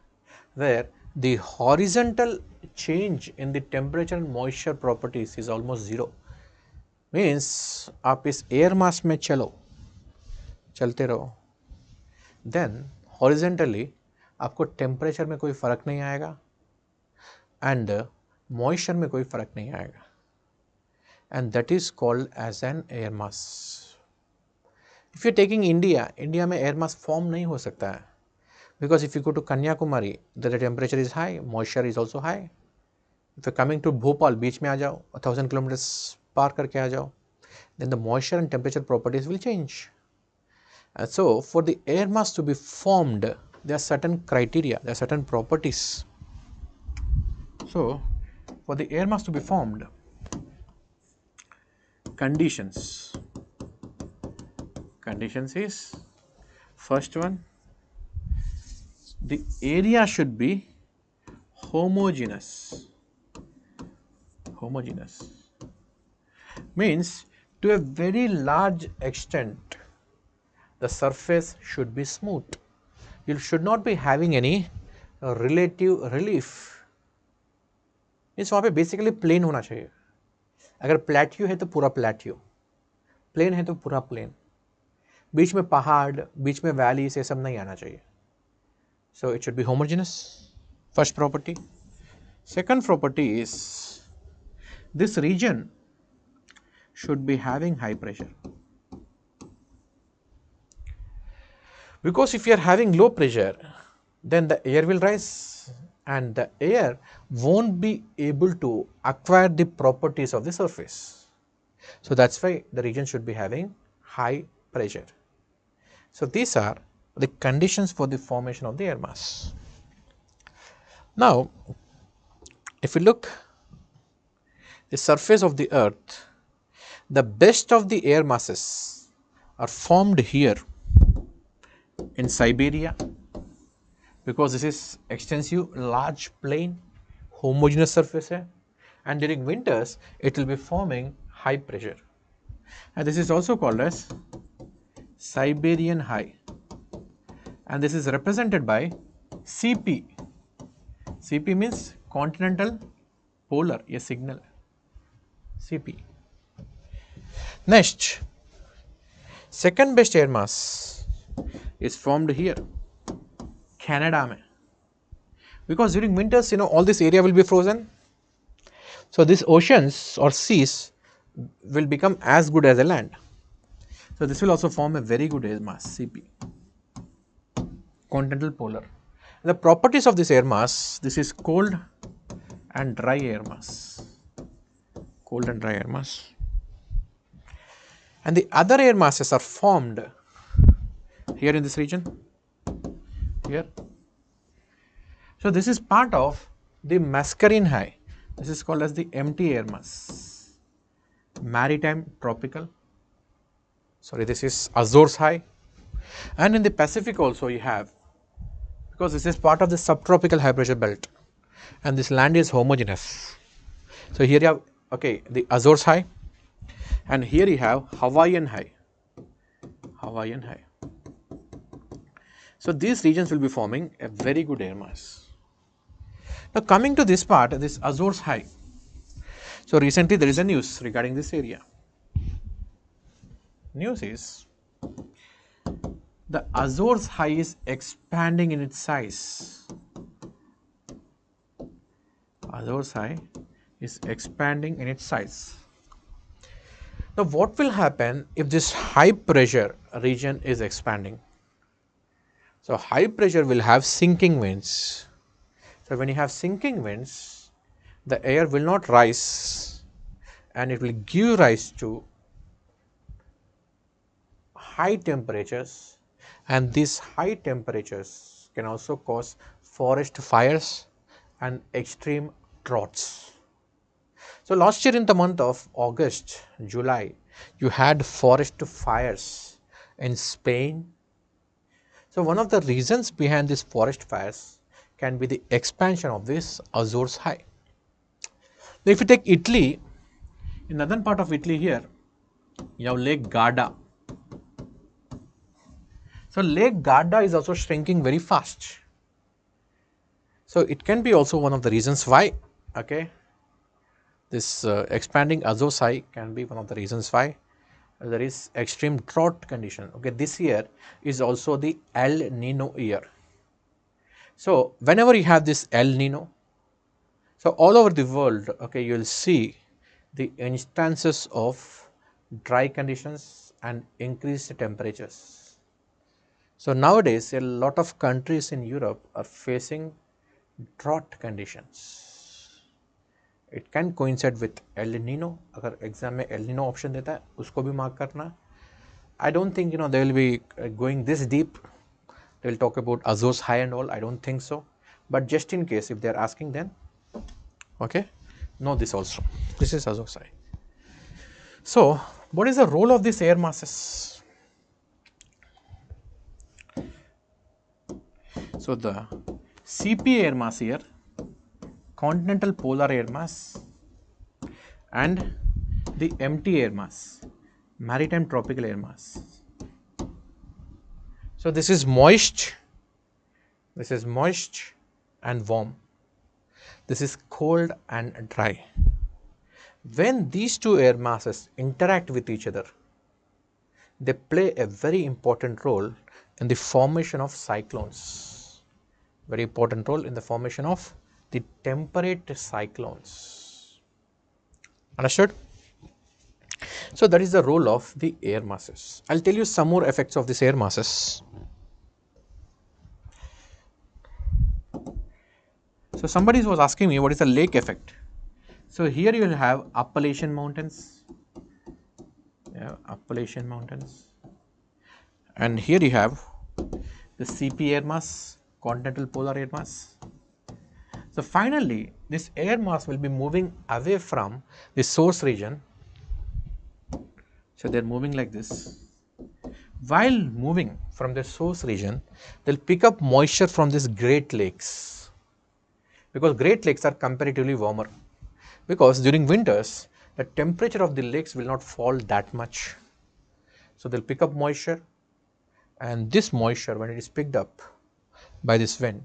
where the horizontal change in the temperature and moisture properties is almost zero. Means आप इस air mass में चलते रहो, then horizontally आपको temperature में कोई फर्क नहीं आएगा and moisture में कोई फर्क नहीं आएगा, and that is called as an air mass. If you are taking India में air mass form नहीं हो सकता है, because if you go to Kanyakumari, the temperature is high, moisture is also high. If you are coming to Bhopal, beach में आ जाओ, 1000 kilometers पार करके आ जाओ, then the moisture and temperature properties will change. And so, for the air mass to be formed, there are certain criteria, there are certain properties. So, for the air mass to be formed, conditions is, first one, the area should be homogeneous. Means to a very large extent the surface should be smooth. You should not be having any relative relief. Means वहाँ पे basically plain होना चाहिए. अगर plateau है तो पूरा plateau, plain है तो पूरा plain, बीच में पहाड़, बीच में valleys ये सब नहीं आना चाहिए. So it should be homogeneous, first property. Second property is this region should be having high pressure. Because if you are having low pressure, then the air will rise and the air won't be able to acquire the properties of the surface. So that's why the region should be having high pressure. So these are the conditions for the formation of the air mass. Now, if you look the surface of the earth, the best of the air masses are formed here in Siberia, because this is extensive, large, plain, homogeneous surface hai, and during winters it will be forming high pressure, and this is also called as Siberian high, and this is represented by CP. CP means continental polar, a signal CP. Next, second best air mass is formed here, Canada mein, because during winters all this area will be frozen, so these oceans or seas will become as good as a land. So this will also form a very good air mass, CP, continental polar. The properties of this air mass, this is cold and dry air mass, cold and dry air mass, and the other air masses are formed here in this region, here. So this is part of the mascarene high. This is called as the empty air mass, maritime tropical. Sorry, this is Azores high, and in the Pacific also you have, because this is part of the subtropical high pressure belt, and this land is homogeneous. So here you have the Azores high, and here you have Hawaiian high. So these regions will be forming a very good air mass. Now coming to this part, this Azores high. So recently there is a news regarding this area. News is the Azores high is expanding in its size. Azores high is expanding in its size. Now what will happen if this high pressure region is expanding? So high pressure will have sinking winds. So when you have sinking winds, the air will not rise and it will give rise to high temperatures, and these high temperatures can also cause forest fires and extreme droughts. So last year in the month of August, July, you had forest fires in Spain. So one of the reasons behind these forest fires can be the expansion of this Azores high. Now if you take Italy, in northern part of Italy here, you have Lake Garda. So Lake Garda is also shrinking very fast. So it can be also one of the reasons why Okay, this expanding azotite can be one of the reasons why there is extreme drought condition. Okay, this year is also the El Nino year. So whenever you have this El Nino, so all over the world, okay, you will see the instances of dry conditions and increased temperatures. So nowadays, a lot of countries in Europe are facing drought conditions. It can coincide with El Nino. अगर exam में El Nino option देता है उसको भी mark करना. I don't think they will be going this deep. They will talk about Azores high and all. I don't think so. But just in case if they are asking, then okay, know this also. This is Azores high. So what is the role of these air masses? So the CP air mass here, continental polar air mass, and the empty air mass, maritime tropical air mass. So this is moist and warm. This is cold and dry. When these two air masses interact with each other, they play a very important role in the formation of cyclones. Very important role in the formation of the temperate cyclones. Understood? So that is the role of the air masses. I'll tell you some more effects of these air masses. So somebody was asking me what is the lake effect. So here you will have Appalachian Mountains. Yeah, Appalachian Mountains. And here you have the CP air mass, continental polar air mass. So finally, this air mass will be moving away from the source region. So they are moving like this. While moving from the source region, they will pick up moisture from these Great Lakes, because Great Lakes are comparatively warmer, because during winters the temperature of the lakes will not fall that much. So they will pick up moisture, and this moisture, when it is picked up by this wind,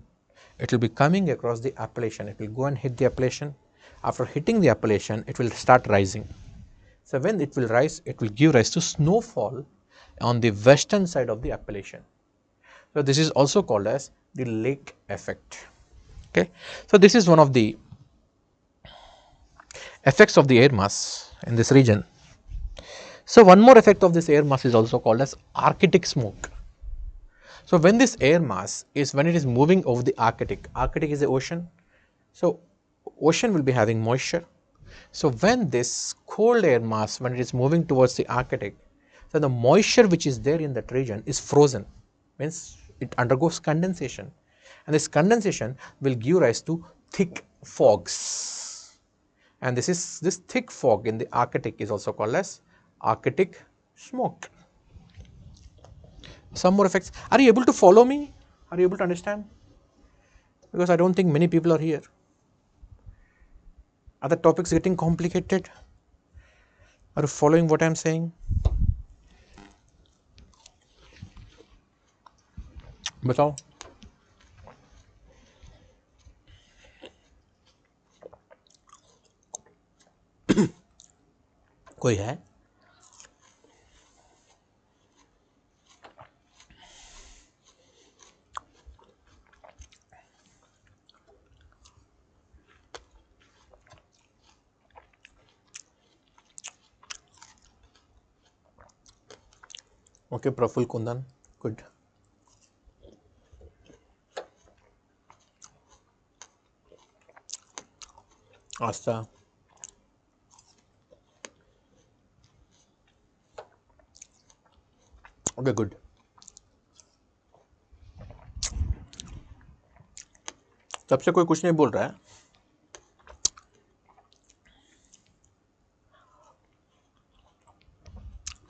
it will be coming across the Appalachian. It will go and hit the Appalachian. After hitting the Appalachian, it will start rising. So when it will rise, it will give rise to snowfall on the western side of the Appalachian. So this is also called as the lake effect. Okay, so this is one of the effects of the air mass in this region. So one more effect of this air mass is also called as Arctic smoke. So when this air mass is, when it is moving over the Arctic is the ocean. So ocean will be having moisture. So when this cold air mass, when it is moving towards the Arctic, so the moisture which is there in that region is frozen, means it undergoes condensation, and this condensation will give rise to thick fogs, and this thick fog in the Arctic is also called as Arctic smoke. Some more effects. Are you able to follow me? Are you able to understand? Because I don't think many people are here. Are the topics getting complicated? Are you following what I am saying? बताओ. कोई है? Okay, Praful Kundan, good. Asta. Okay, good. तब से कोई कुछ नहीं बोल रहा है.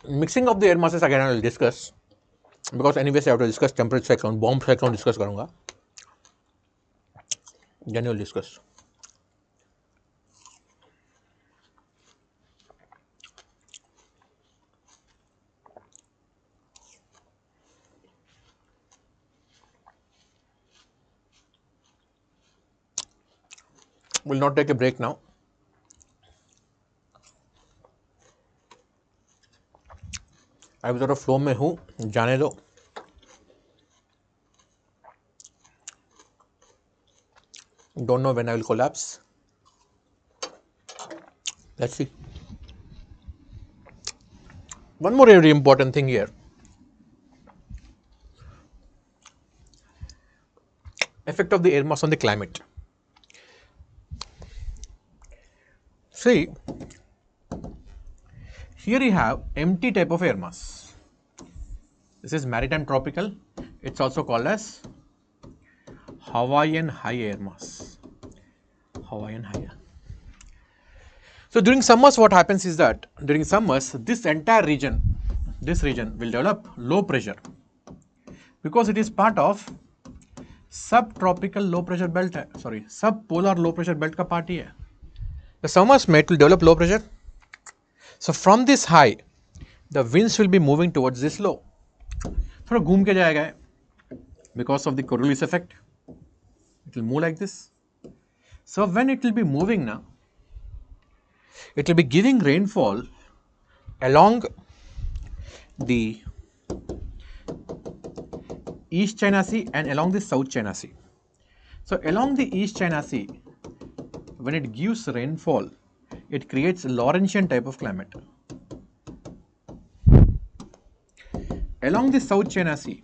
Mixing of the air masses again I will discuss, because anyways I have to discuss temperature cyclone, bomb cyclone discuss करूँगा. Then we will discuss. We'll not take a break now. अभी थोड़ा फ्लो में हूँ, जाने दो. Don't know when I will collapse. Let's see. One more very important thing here. Effect of the air mass on the climate. See, here you have empty type of air mass. This is maritime tropical. It's also called as Hawaiian high air mass. Hawaiian high. So during summers, what happens is that during summers, this entire region, will develop low pressure because it is part of subtropical low pressure belt. Subpolar low pressure belt का part ही है. The summers may will develop low pressure. So from this high, the winds will be moving towards this low. थोड़ा घूम के जाएगा because of the Coriolis effect. It will move like this. So when it will be moving now, it will be giving rainfall along the East China Sea and along the South China Sea. So along the East China Sea, when it gives rainfall, it creates Laurentian type of climate. Along the South China Sea,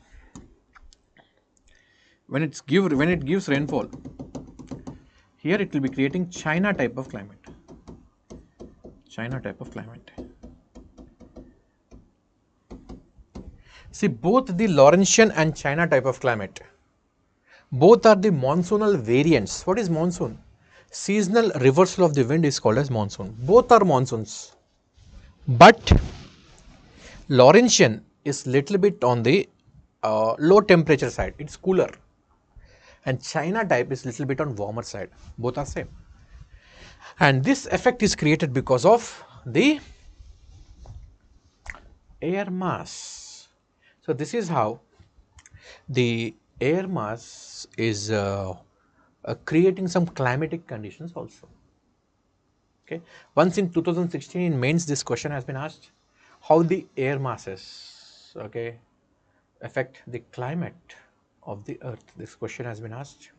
when it gives rainfall, here it will be creating China type of climate. China type of climate. See, both the Laurentian and China type of climate, both are the monsoonal variants. What is monsoon? Seasonal reversal of the wind is called as monsoon. Both are monsoons, but Laurentian is little bit on the low temperature side. It's cooler, and China type is little bit on warmer side. Both are same, and this effect is created because of the air mass. So this is how the air mass is creating some climatic conditions also. Okay. Once in 2016 in mains, this question has been asked: how the air masses, okay, affect the climate of the earth. This question has been asked.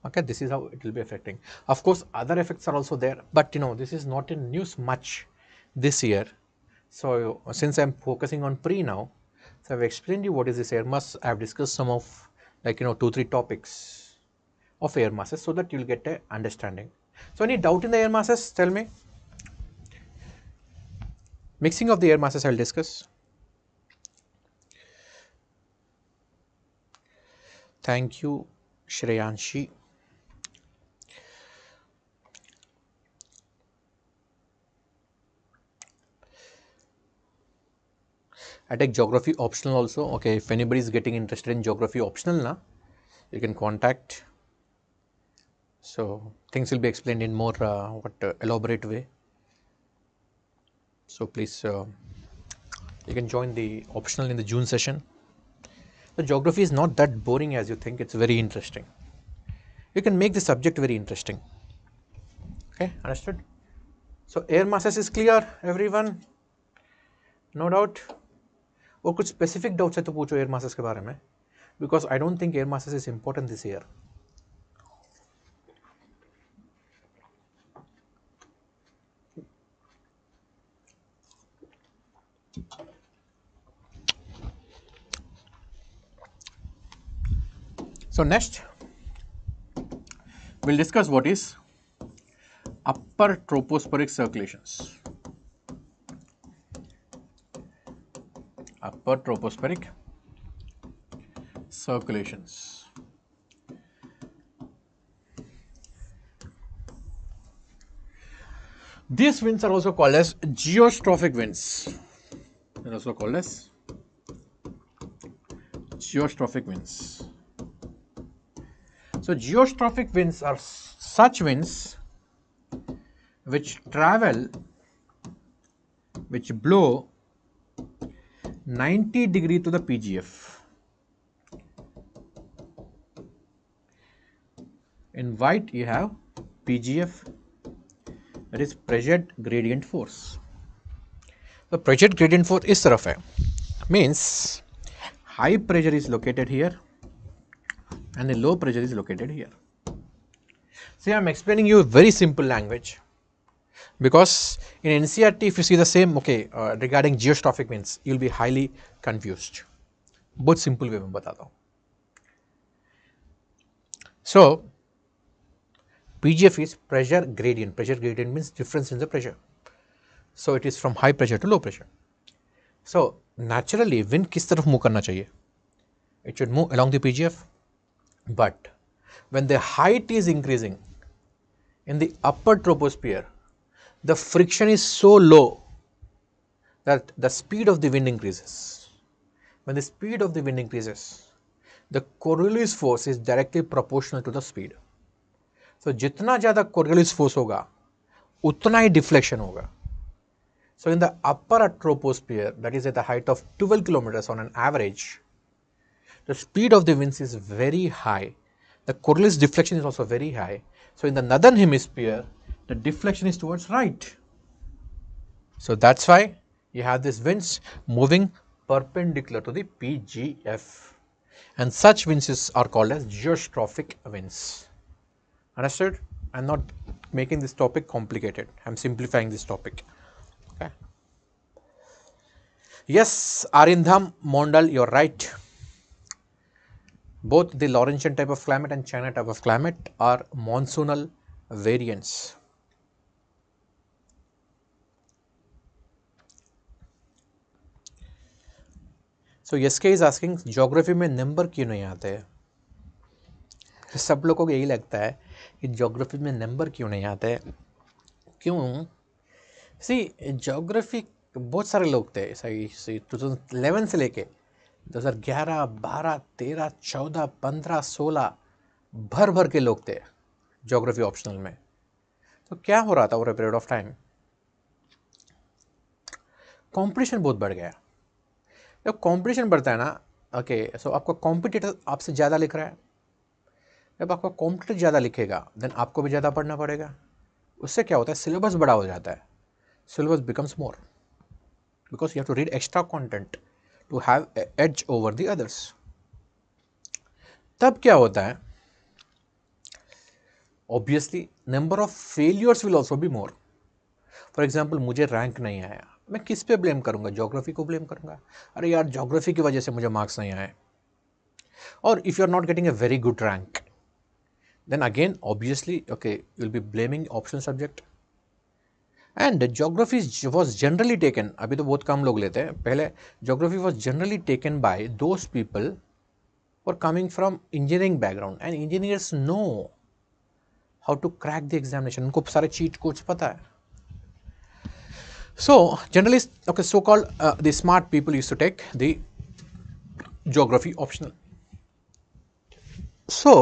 Okay, this is how it will be affecting. Of course, other effects are also there, but this is not in news much this year. So since I'm focusing on pre now, so I've explained you what is this air mass. I've discussed some of 2-3 topics of air masses so that you'll get a understanding. So any doubt in the air masses, tell me. Mixing of the air masses I'll discuss. Thank you, Shreyanshi. I take geography optional also. Okay, if anybody is getting interested in geography optional, na, you can contact. So things will be explained in more elaborate way. So please, you can join the optional in the June session. The geography is not that boring as you think. It's very interesting. You can make the subject very interesting. Okay, understood? So air masses is clear, everyone? No doubt? और कुछ specific doubts है तो पूछो air masses के बारे में, because I don't think air masses is important this year. So next, we'll discuss what is upper tropospheric circulations. Upper tropospheric circulations. These winds are also called as geostrophic winds. They are also called as geostrophic winds. So geostrophic winds are such winds which blow 90 degree to the PGF. In white you have PGF, that is pressure gradient force. The pressure gradient force इस तरफ है, means high pressure is located here and the low pressure is located here. See, I am explaining you very simple language because in NCERT if you see the same regarding geostrophic winds you will be highly confused. बहुत simple way में बताता हूँ. So PGF is pressure gradient. Pressure gradient means difference in the pressure. So it is from high pressure to low pressure. So naturally wind किस तरफ move करना चाहिए? It should move along the PGF. But when the height is increasing in the upper troposphere, the friction is so low that the speed of the wind increases. When the speed of the wind increases, the Coriolis force is directly proportional to the speed. So जितना ज़्यादा Coriolis force होगा, उतना ही deflection होगा. So in the upper troposphere, that is at the height of 12 kilometers on an average, the speed of the winds is very high. The Coriolis deflection is also very high. So in the northern hemisphere, the deflection is towards right. So that's why you have these winds moving perpendicular to the PGF. And such winds are called as geostrophic winds. Understood? I'm not making this topic complicated. I'm simplifying this topic. Okay. Yes, Arindham, Mondal, you're right. Both the Laurentian type of climate and China type of climate are monsoonal variants. So SK is asking, geography में number क्यों नहीं आते हैं? सब लोगों को यही लगता है कि ज्योग्राफी में नंबर क्यों नहीं आते हैं. क्यों? सी ज्योग्राफी बहुत सारे लोग थे, सही 2011 से लेके 2011, 12, 13, 14, 15, 16 भर के लोग थे ज्योग्राफी ऑप्शनल में. तो क्या हो रहा था over a period of time? Competition बहुत बढ़ गया. जब कंपटीशन बढ़ता है ना, सो आपका कॉम्पिटिटर आपसे ज़्यादा लिख रहा है. जब आपका कॉम्पिटिटर ज़्यादा लिखेगा देन आपको भी ज़्यादा पढ़ना पड़ेगा. उससे क्या होता है? सिलेबस बड़ा हो जाता है. Syllabus becomes more because you have to read extra content to have edge over the others. तब क्या होता है? Obviously number of failures will also be more. For example, मुझे रैंक नहीं आया, मैं किस पे ब्लेम करूंगा? ज्योग्राफी को ब्लेम करूंगा. अरे यार, ज्योग्राफी की वजह से मुझे मार्क्स नहीं आए. और if you are not getting a very good rank, then again obviously you'll be blaming optional subject. And geography was generally taken, अभी तो बहुत कम लोग लेते हैं, पहले geography was generally taken by those people who are coming from engineering background, and engineers know how to crack the examination. उनको सारे cheat codes पता है. So generally so called the smart people used to take the geography optional. So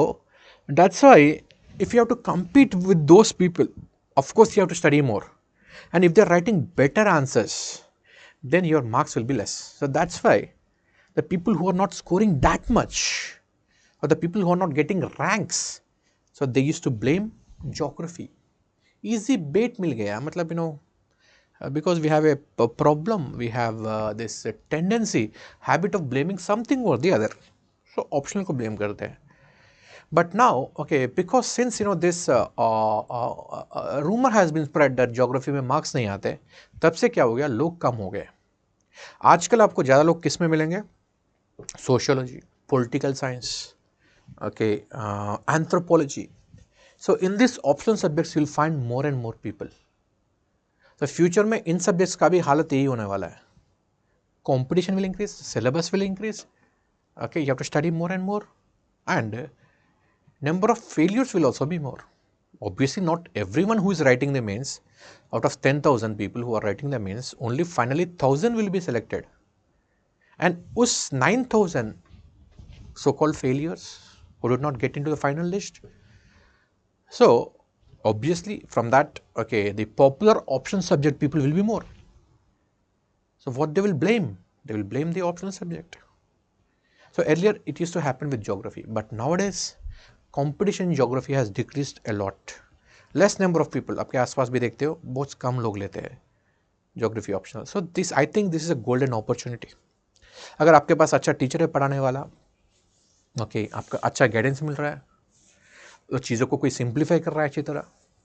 that's why if you have to compete with those people, of course you have to study more, and if they are writing better answers, then your marks will be less. So that's why the people who are not scoring that much, or the people who are not getting ranks, so they used to blame geography. Easy bait mil gaya, matlab because we have a problem, we have this tendency, habit of blaming something or the other. So optional ko blame karte hain. But now, because since this rumor has been spread that geography में marks नहीं आते, तब से क्या हो गया? लोग कम हो गए. आजकल आपको ज़्यादा लोग किस में मिलेंगे? Sociology, political science, anthropology. So in this optional subjects you will find more and more people. So future में इन subjects का भी हालत यही होने वाला है. Competition will increase, syllabus will increase. You have to study more and more, and number of failures will also be more. Obviously not everyone who is writing the mains, out of 10,000 people who are writing the mains, only finally 1,000 will be selected, and us 9,000 so called failures who did not get into the final list. So obviously from that, the popular option subject people will be more. So what they will blame? They will blame the optional subject. So earlier it used to happen with geography, but nowadays competition in geography has decreased a lot. Less number of people, आपके आसपास भी देखते हो बहुत कम लोग लेते हैं geography optional. So this I think this is a golden opportunity. अगर आपके पास अच्छा टीचर है पढ़ाने वाला, ओके, आपका अच्छा गाइडेंस मिल रहा है, तो चीज़ों को कोई सिंप्लीफाई कर रहा है अच्छी तरह,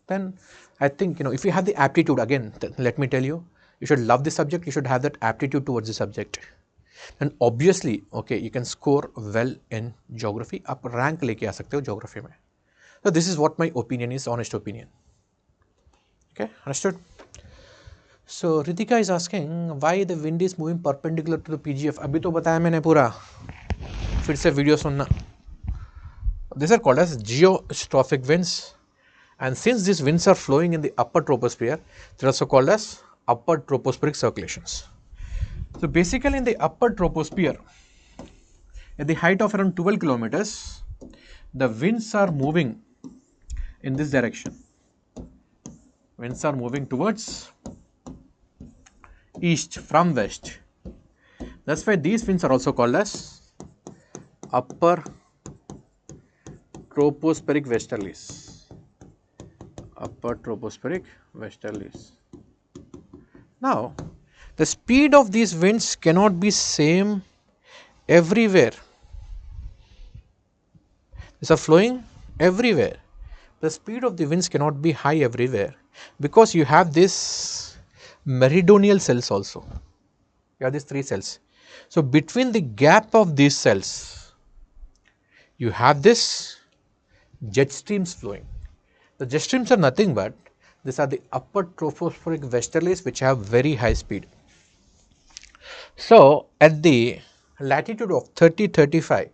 then I think, if you have the aptitude, again, let me tell you, you should love the subject, you should have that aptitude towards the subject. And obviously, okay, you can score well in geography. आप rank लेके आ सकते हो geography में. So this is what my opinion is, honest opinion. Okay, understood? So Ritika is asking why the wind is moving perpendicular to the PGF. अभी तो बताया मैंने पूरा, फिर से वीडियो सुनना. These are called as geostrophic winds. And since these winds are flowing in the upper troposphere, they are also called as upper tropospheric circulations. So basically in the upper troposphere, at the height of around 12 kilometers, the winds are moving in this direction. Winds are moving towards east from west. That's why these winds are also called as upper tropospheric westerlies. Upper tropospheric westerlies. Now, the speed of these winds cannot be same everywhere. These are flowing everywhere. The speed of the winds cannot be high everywhere because you have this meridional cells also. You have these three cells. So between the gap of these cells, you have this jet streams flowing. The jet streams are nothing but these are the upper tropospheric westerlies which have very high speed. So at the latitude of 30-35,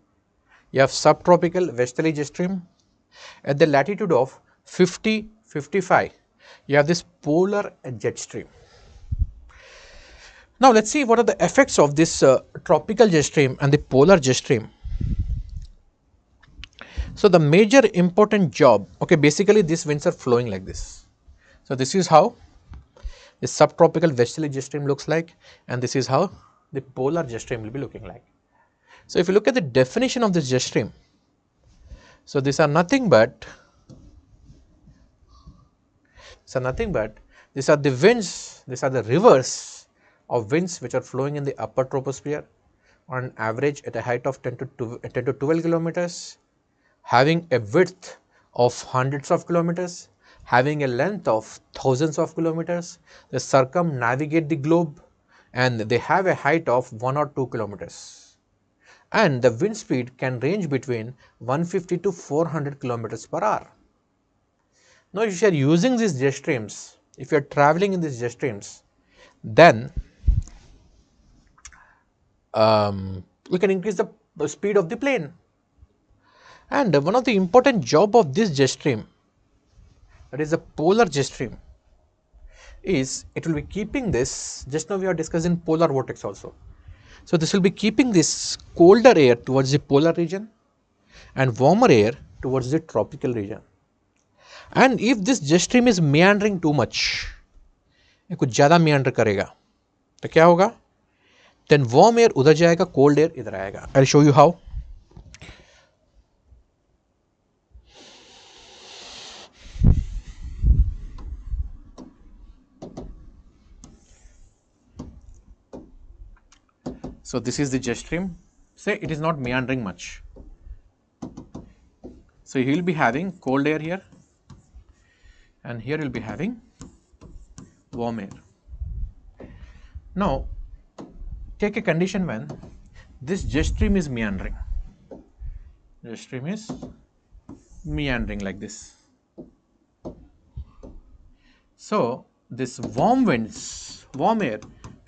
you have subtropical westerly jet stream. At the latitude of 50-55, you have this polar jet stream. Now let's see what are the effects of this tropical jet stream and the polar jet stream. So the major important job, okay, basically these winds are flowing like this. So this is how the subtropical westerly jet stream looks like, and this is how the polar jet stream will be looking like. So if you look at the definition of this jet stream, so these are nothing but these are the winds, these are the rivers of winds which are flowing in the upper troposphere on average at a height of 10 to 12 kilometers, having a width of hundreds of kilometers, having a length of thousands of kilometers. They circumnavigate the globe and they have a height of 1 or 2 kilometers. And the wind speed can range between 150 to 400 kilometers per hour. Now, if you are using these jet streams, if you are traveling in these jet streams, then we can increase the speed of the plane. And one of the important job of this jet stream, that is the polar jet stream, is it will be keeping this, just now we are discussing polar vortex also. So this will be keeping this colder air towards the polar region and warmer air towards the tropical region. And if this jet stream is meandering too much, ये कुछ ज़्यादा meander करेगा, तो क्या होगा? Then warm air उधर जाएगा, cold air इधर आएगा. I'll show you how. So this is the jet stream. Say it is not meandering much. So he will be having cold air here, and here will be having warm air. Now take a condition when this jet stream is meandering. Jet stream is meandering like this. So this warm winds, warm air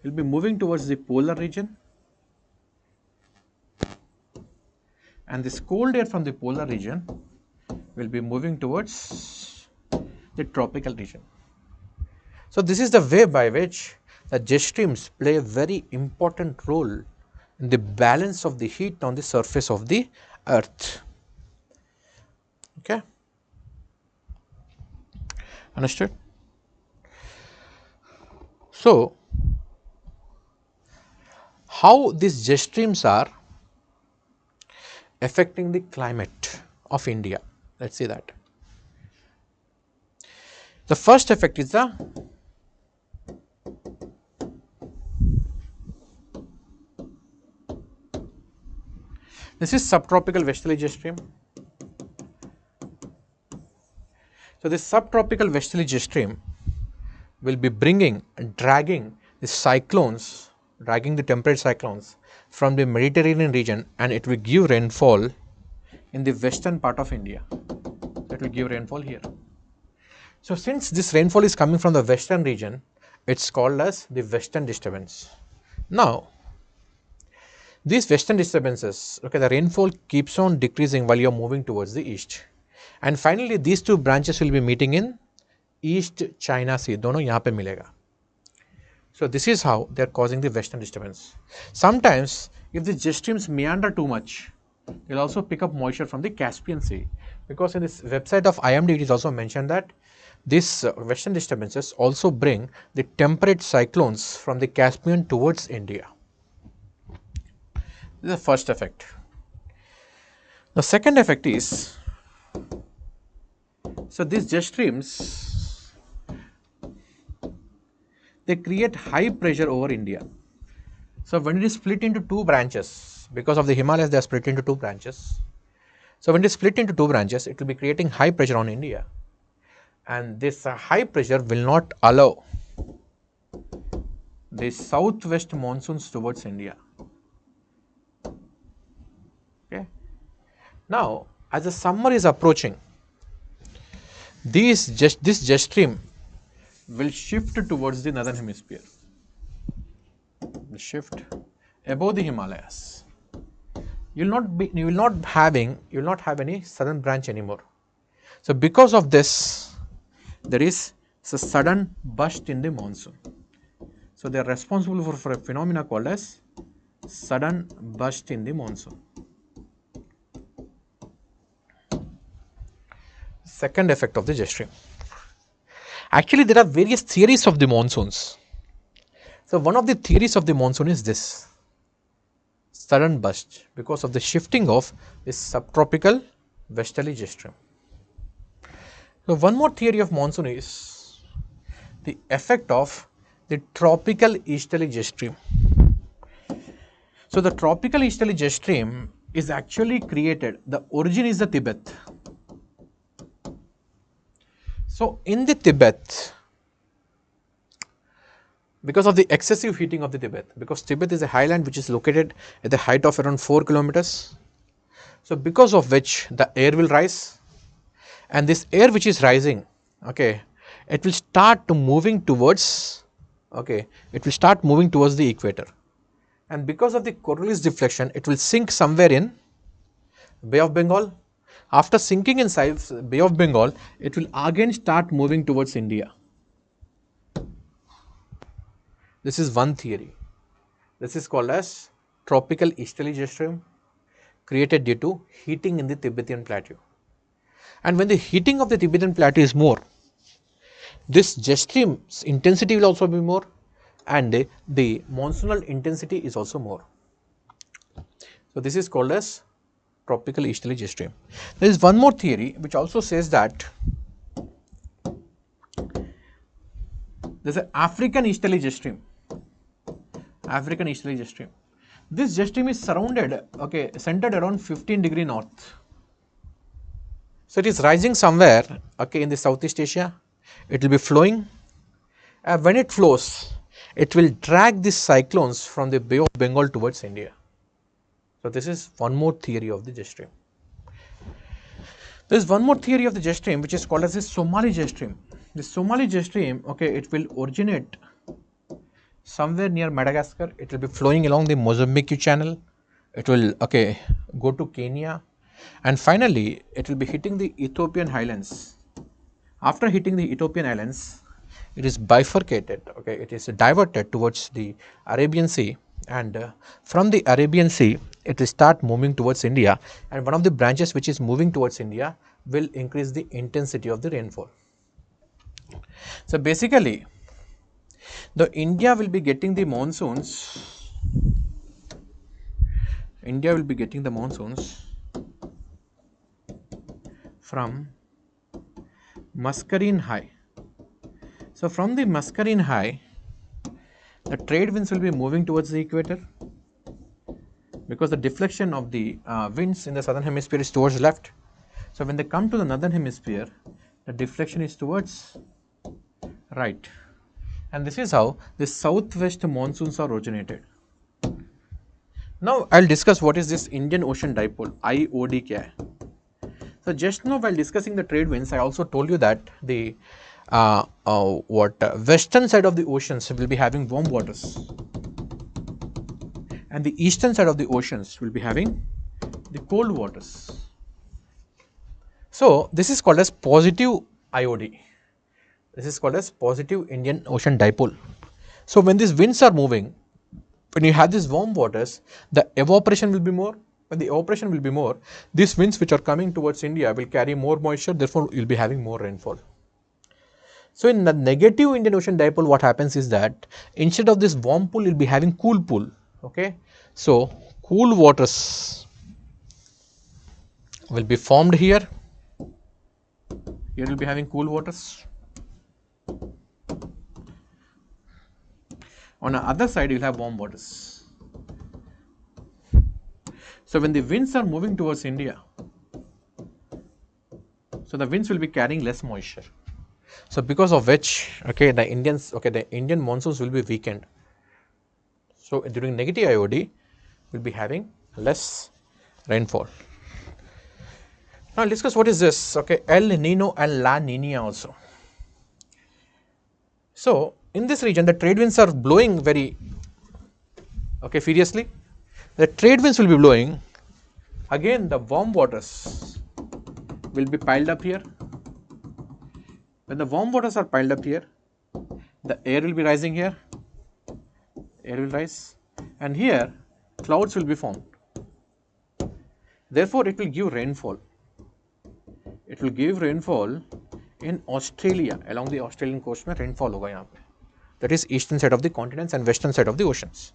will be moving towards the polar region, and this cold air from the polar region will be moving towards the tropical region. So this is the way by which the jet streams play a very important role in the balance of the heat on the surface of the earth. Okay, understood? So how these jet streams are affecting the climate of India? Let's see that. The first effect is this is subtropical westerly jet stream. So this subtropical westerly jet stream will be bringing and dragging the cyclones, dragging the temperate cyclones from the Mediterranean region, and it will give rainfall in the western part of India. It will give rainfall here. So since this rainfall is coming from the western region, it's called as the western disturbance. Now, these western disturbances, okay, the rainfall keeps on decreasing while you're moving towards the east. And finally, these two branches will be meeting in East China Sea. दोनों यहाँ पे मिलेगा. So this is how they are causing the western disturbance. Sometimes, if the jet streams meander too much, they'll also pick up moisture from the Caspian Sea. Because in this website of IMD, it is also mentioned that these western disturbances also bring the temperate cyclones from the Caspian towards India. This is the first effect. The second effect is, so these jet streams, they create high pressure over India. So when it is split into two branches, because of the Himalayas, they are split into two branches. So when it is split into two branches, it will be creating high pressure on India. And this high pressure will not allow the southwest monsoons towards India. Okay. Now, as the summer is approaching, this jet stream will shift towards the northern hemisphere. Will shift above the Himalayas. You will not have any southern branch anymore. So because of this, there is a sudden burst in the monsoon. So they are responsible for a phenomena called as sudden burst in the monsoon. Second effect of the jet stream. Actually, there are various theories of the monsoons. So one of the theories of the monsoon is this sudden burst because of the shifting of this subtropical westerly jet stream. So one more theory of monsoon is the effect of the tropical easterly jet stream. So the tropical easterly jet stream is actually created, the origin is the Tibet. So in the Tibet, because of the excessive heating of the Tibet, because Tibet is a highland which is located at the height of around 4 kilometers. So because of which the air will rise, and this air which is rising, okay, it will start moving towards, okay, it will start moving towards the equator. And because of the Coriolis deflection, it will sink somewhere in Bay of Bengal. After sinking inside Bay of Bengal, it will again start moving towards India. This is one theory. This is called as tropical easterly jet stream created due to heating in the Tibetan plateau. And when the heating of the Tibetan plateau is more, this jet stream's intensity will also be more, and the monsoonal intensity is also more. So this is called as tropical easterly jet stream. There is one more theory which also says that there is an African easterly jet stream. African easterly jet stream. This jet stream is surrounded, okay, centered around 15° north. So it is rising somewhere, okay, in the Southeast Asia. It will be flowing. When it flows, it will drag these cyclones from the Bay of Bengal towards India. So this is one more theory of the jet stream. There is one more theory of the jet stream which is called as the Somali jet stream. The Somali jet stream, okay, it will originate somewhere near Madagascar. It will be flowing along the Mozambique channel. It will, okay, go to Kenya, and finally it will be hitting the Ethiopian highlands. After hitting the Ethiopian islands, it is bifurcated, okay, it is diverted towards the Arabian Sea, and from the Arabian Sea, it will start moving towards India, and one of the branches which is moving towards India will increase the intensity of the rainfall. So basically, the India will be getting the monsoons, from Mascarene High So from the Mascarene high, the trade winds will be moving towards the equator because the deflection of the winds in the southern hemisphere is towards left. So when they come to the northern hemisphere, the deflection is towards right. And this is how the southwest monsoons are originated. Now I'll discuss what is this Indian Ocean Dipole, IOD kya hai. So just now while discussing the trade winds, I also told you that the western side of the oceans will be having warm waters and the eastern side of the oceans will be having the cold waters. So this is called as positive IOD. This is called as positive Indian Ocean Dipole. So when these winds are moving, when you have these warm waters, the evaporation will be more. When the evaporation will be more, these winds which are coming towards India will carry more moisture, therefore you will be having more rainfall. So in the negative Indian Ocean Dipole, what happens is that instead of this warm pool, you will be having cool pool. Okay, so cool waters will be formed here. Here will be having cool waters. On the other side, you will have warm waters. So when the winds are moving towards India, so the winds will be carrying less moisture. So because of which, the Indian monsoons will be weakened. So during negative IOD, we'll be having less rainfall. Now let's discuss what is this. El Nino and La Nina also. So in this region, the trade winds are blowing very furiously. The trade winds will be blowing. Again, the warm waters will be piled up here. When the warm waters are piled up here, the air will be rising here. Air will rise, and here clouds will be formed. Therefore, it will give rainfall. It will give rainfall in Australia. Along the Australian coast, में rainfall होगा यहाँ पे. That is eastern side of the continents and western side of the oceans.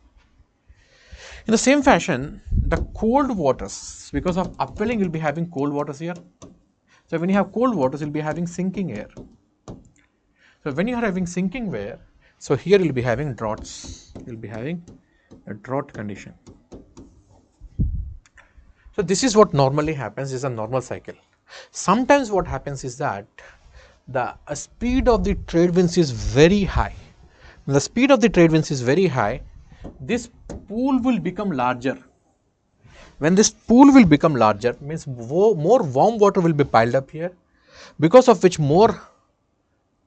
In the same fashion, the cold waters, because of upwelling, will be having cold waters here. So when you have cold waters, you'll be having sinking air. So when you are having sinking air, so here you'll be having droughts. You'll be having a drought condition. So this is what normally happens. This is a normal cycle. Sometimes what happens is that the speed of the trade winds is very high. When the speed of the trade winds is very high, this pool will become larger. When this pool will become larger, means more warm water will be piled up here, because of which more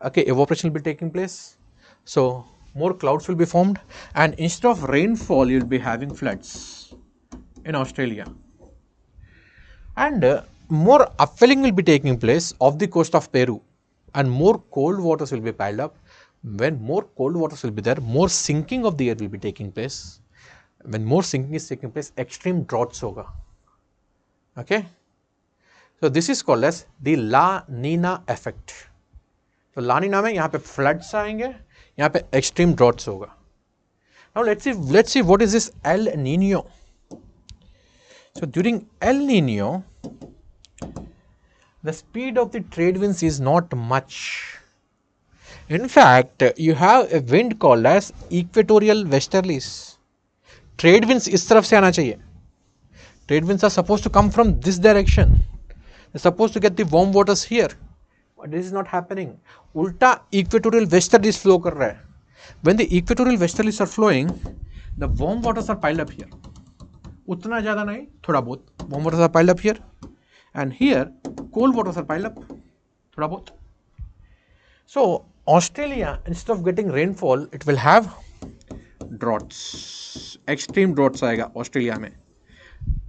evaporation will be taking place. So more clouds will be formed, and instead of rainfall, you will be having floods in Australia. And more upwelling will be taking place off the coast of Peru, and more cold waters will be piled up. When more cold waters will be there, more sinking of the air will be taking place. When more sinking is taking place, extreme droughts hoga. Okay. So this is called as the La Nina effect. So La Nina में यहाँ पे floods आएंगे, यहाँ पे extreme droughts होगा. Now let's see what is this El Nino. So during El Nino, the speed of the trade winds is not much. In fact, you have a wind called as equatorial westerlies. Trade winds इस तरफ से आना चाहिए. Trade winds are supposed to come from this direction. They're supposed to get the warm waters here. But this is not happening. उल्टा equatorial westerlies flow कर रहा है. When the equatorial westerlies are flowing, the warm waters are piled up here. उतना ज़्यादा नहीं, थोड़ा बहुत. Warm waters are piled up here. And here, cold waters are piled up. थोड़ा बहुत. So Australia, instead of getting rainfall, it will have droughts. Extreme droughts आएगा Australia में.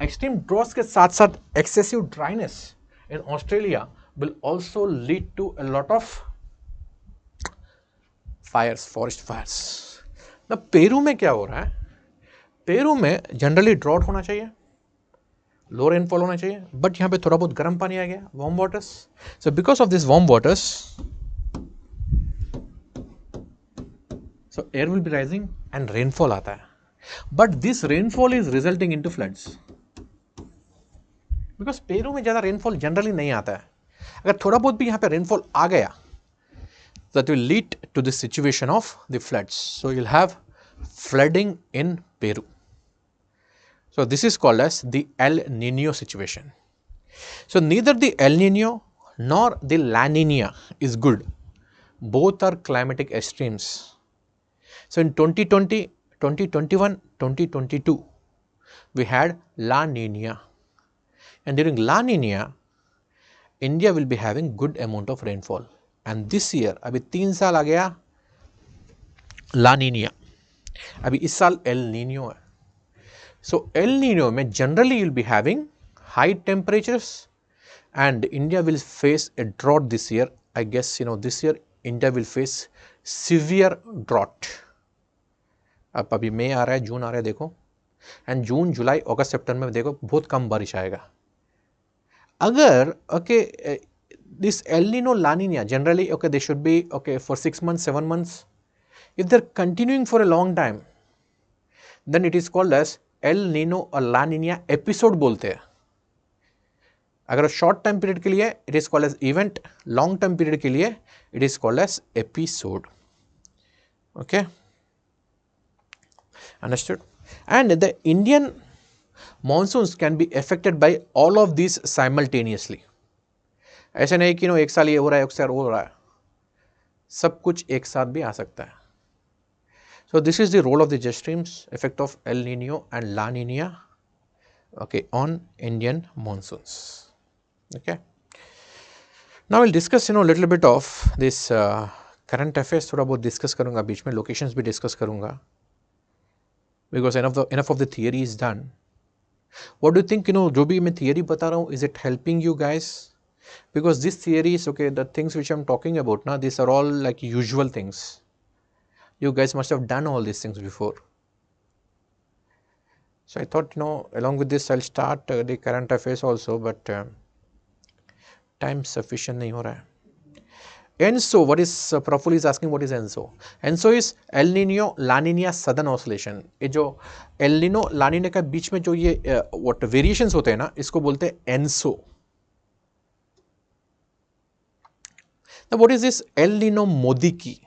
Extreme droughts के साथ साथ excessive dryness in Australia will also lead to a lot of fires, forest fires. Now Peru में क्या हो रहा है? पेरू में जनरली ड्रॉट होना चाहिए, लो रेनफॉल होना चाहिए, बट यहाँ पे थोड़ा बहुत गर्म पानी आ गया, warm waters. So because of this warm waters, so air will be rising and rainfall आता है, but this rainfall is resulting into floods. Because Peru में ज़्यादा रेनफॉल जनरली नहीं आता है. अगर थोड़ा बहुत भी यहाँ पे रेनफॉल आ गया, that will lead to the situation of the floods. So, you will have flooding in Peru. So, this is called as the El Nino situation. So, neither the El Nino nor the La Nina is good. Both are climatic extremes. So, in 2020, 2021, 2022, we had La Nina, and during La Nina, India will be having good amount of rainfall. And this year, अभी 3 साल आ गया La Nina, अभी इस साल El Nino है. So, El Nino में generally you will be having high temperatures, and India will face a drought this year. I guess this year India will face severe drought. अब अभी मई आ रहा है, जून आ रहा है, देखो, एंड जून, जुलाई, अगस्त, सितंबर में देखो बहुत कम बारिश आएगा. अगर this El Nino, La Nina generally they should be for 6 months, 7 months. If they are continuing for a long time, then it is called as El Nino or La Nina episode बोलते हैं. अगर short time period के लिए it is called as event, long time period के लिए it is called as episode. Okay, understood. And the Indian monsoons can be affected by all of this simultaneously. ऐसे नहीं कि एक साल ये हो रहा है, एक साल हो रहा है, सब कुछ एक साथ भी आ सकता है. So this is the role of the jet streams, effect of El Nino and La Nina on Indian monsoons. Okay, now we'll discuss little bit of this current affairs. थोड़ा बहुत discuss करूँगा, बीच में locations भी discuss करूँगा, because enough of the theory is done. What do you think? जो भी मैं theory बता रहा हूँ, is it helping you guys? Because this theory is the things which I'm talking about now, these are all like usual things. You guys must have done all these things before. So I thought, along with this, I'll start the current affairs also, but time sufficient नहीं हो रहा है. ENSO, what is Praful is asking, what is ENSO? ENSO is El Nino La Nina Southern Oscillation. ये जो El Nino La Nina का बीच में जो ये what variations होते हैं ना, इसको बोलते हैं ENSO. Now what is this El Nino Modiki?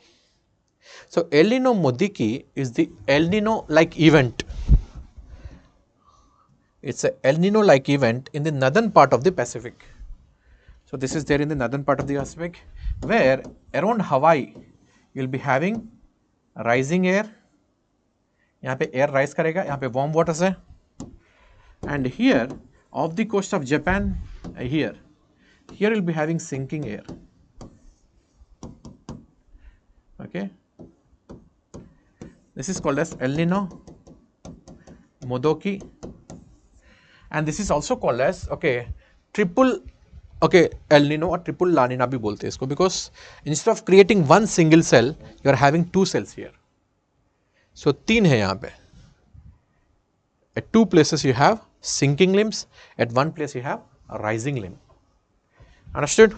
So El Nino Modiki is the El Nino like event. It's a El Nino like event in the northern part of the Pacific. So this is there in the northern part of the Pacific, where around Hawaii you'll be having rising air. यहाँ पे air rise करेगा, यहाँ पे warm waters है. And here off the coast of Japan, here you'll be having sinking air. Okay, this is called as El Nino Modoki. And this is also called as triple El Nino or triple La Nina भी बोलते हैं इसको, because instead of creating one single cell, you are having two cells here. So 3 है यहाँ पे. At 2 places you have sinking limbs, at 1 place you have a rising limb. Understood?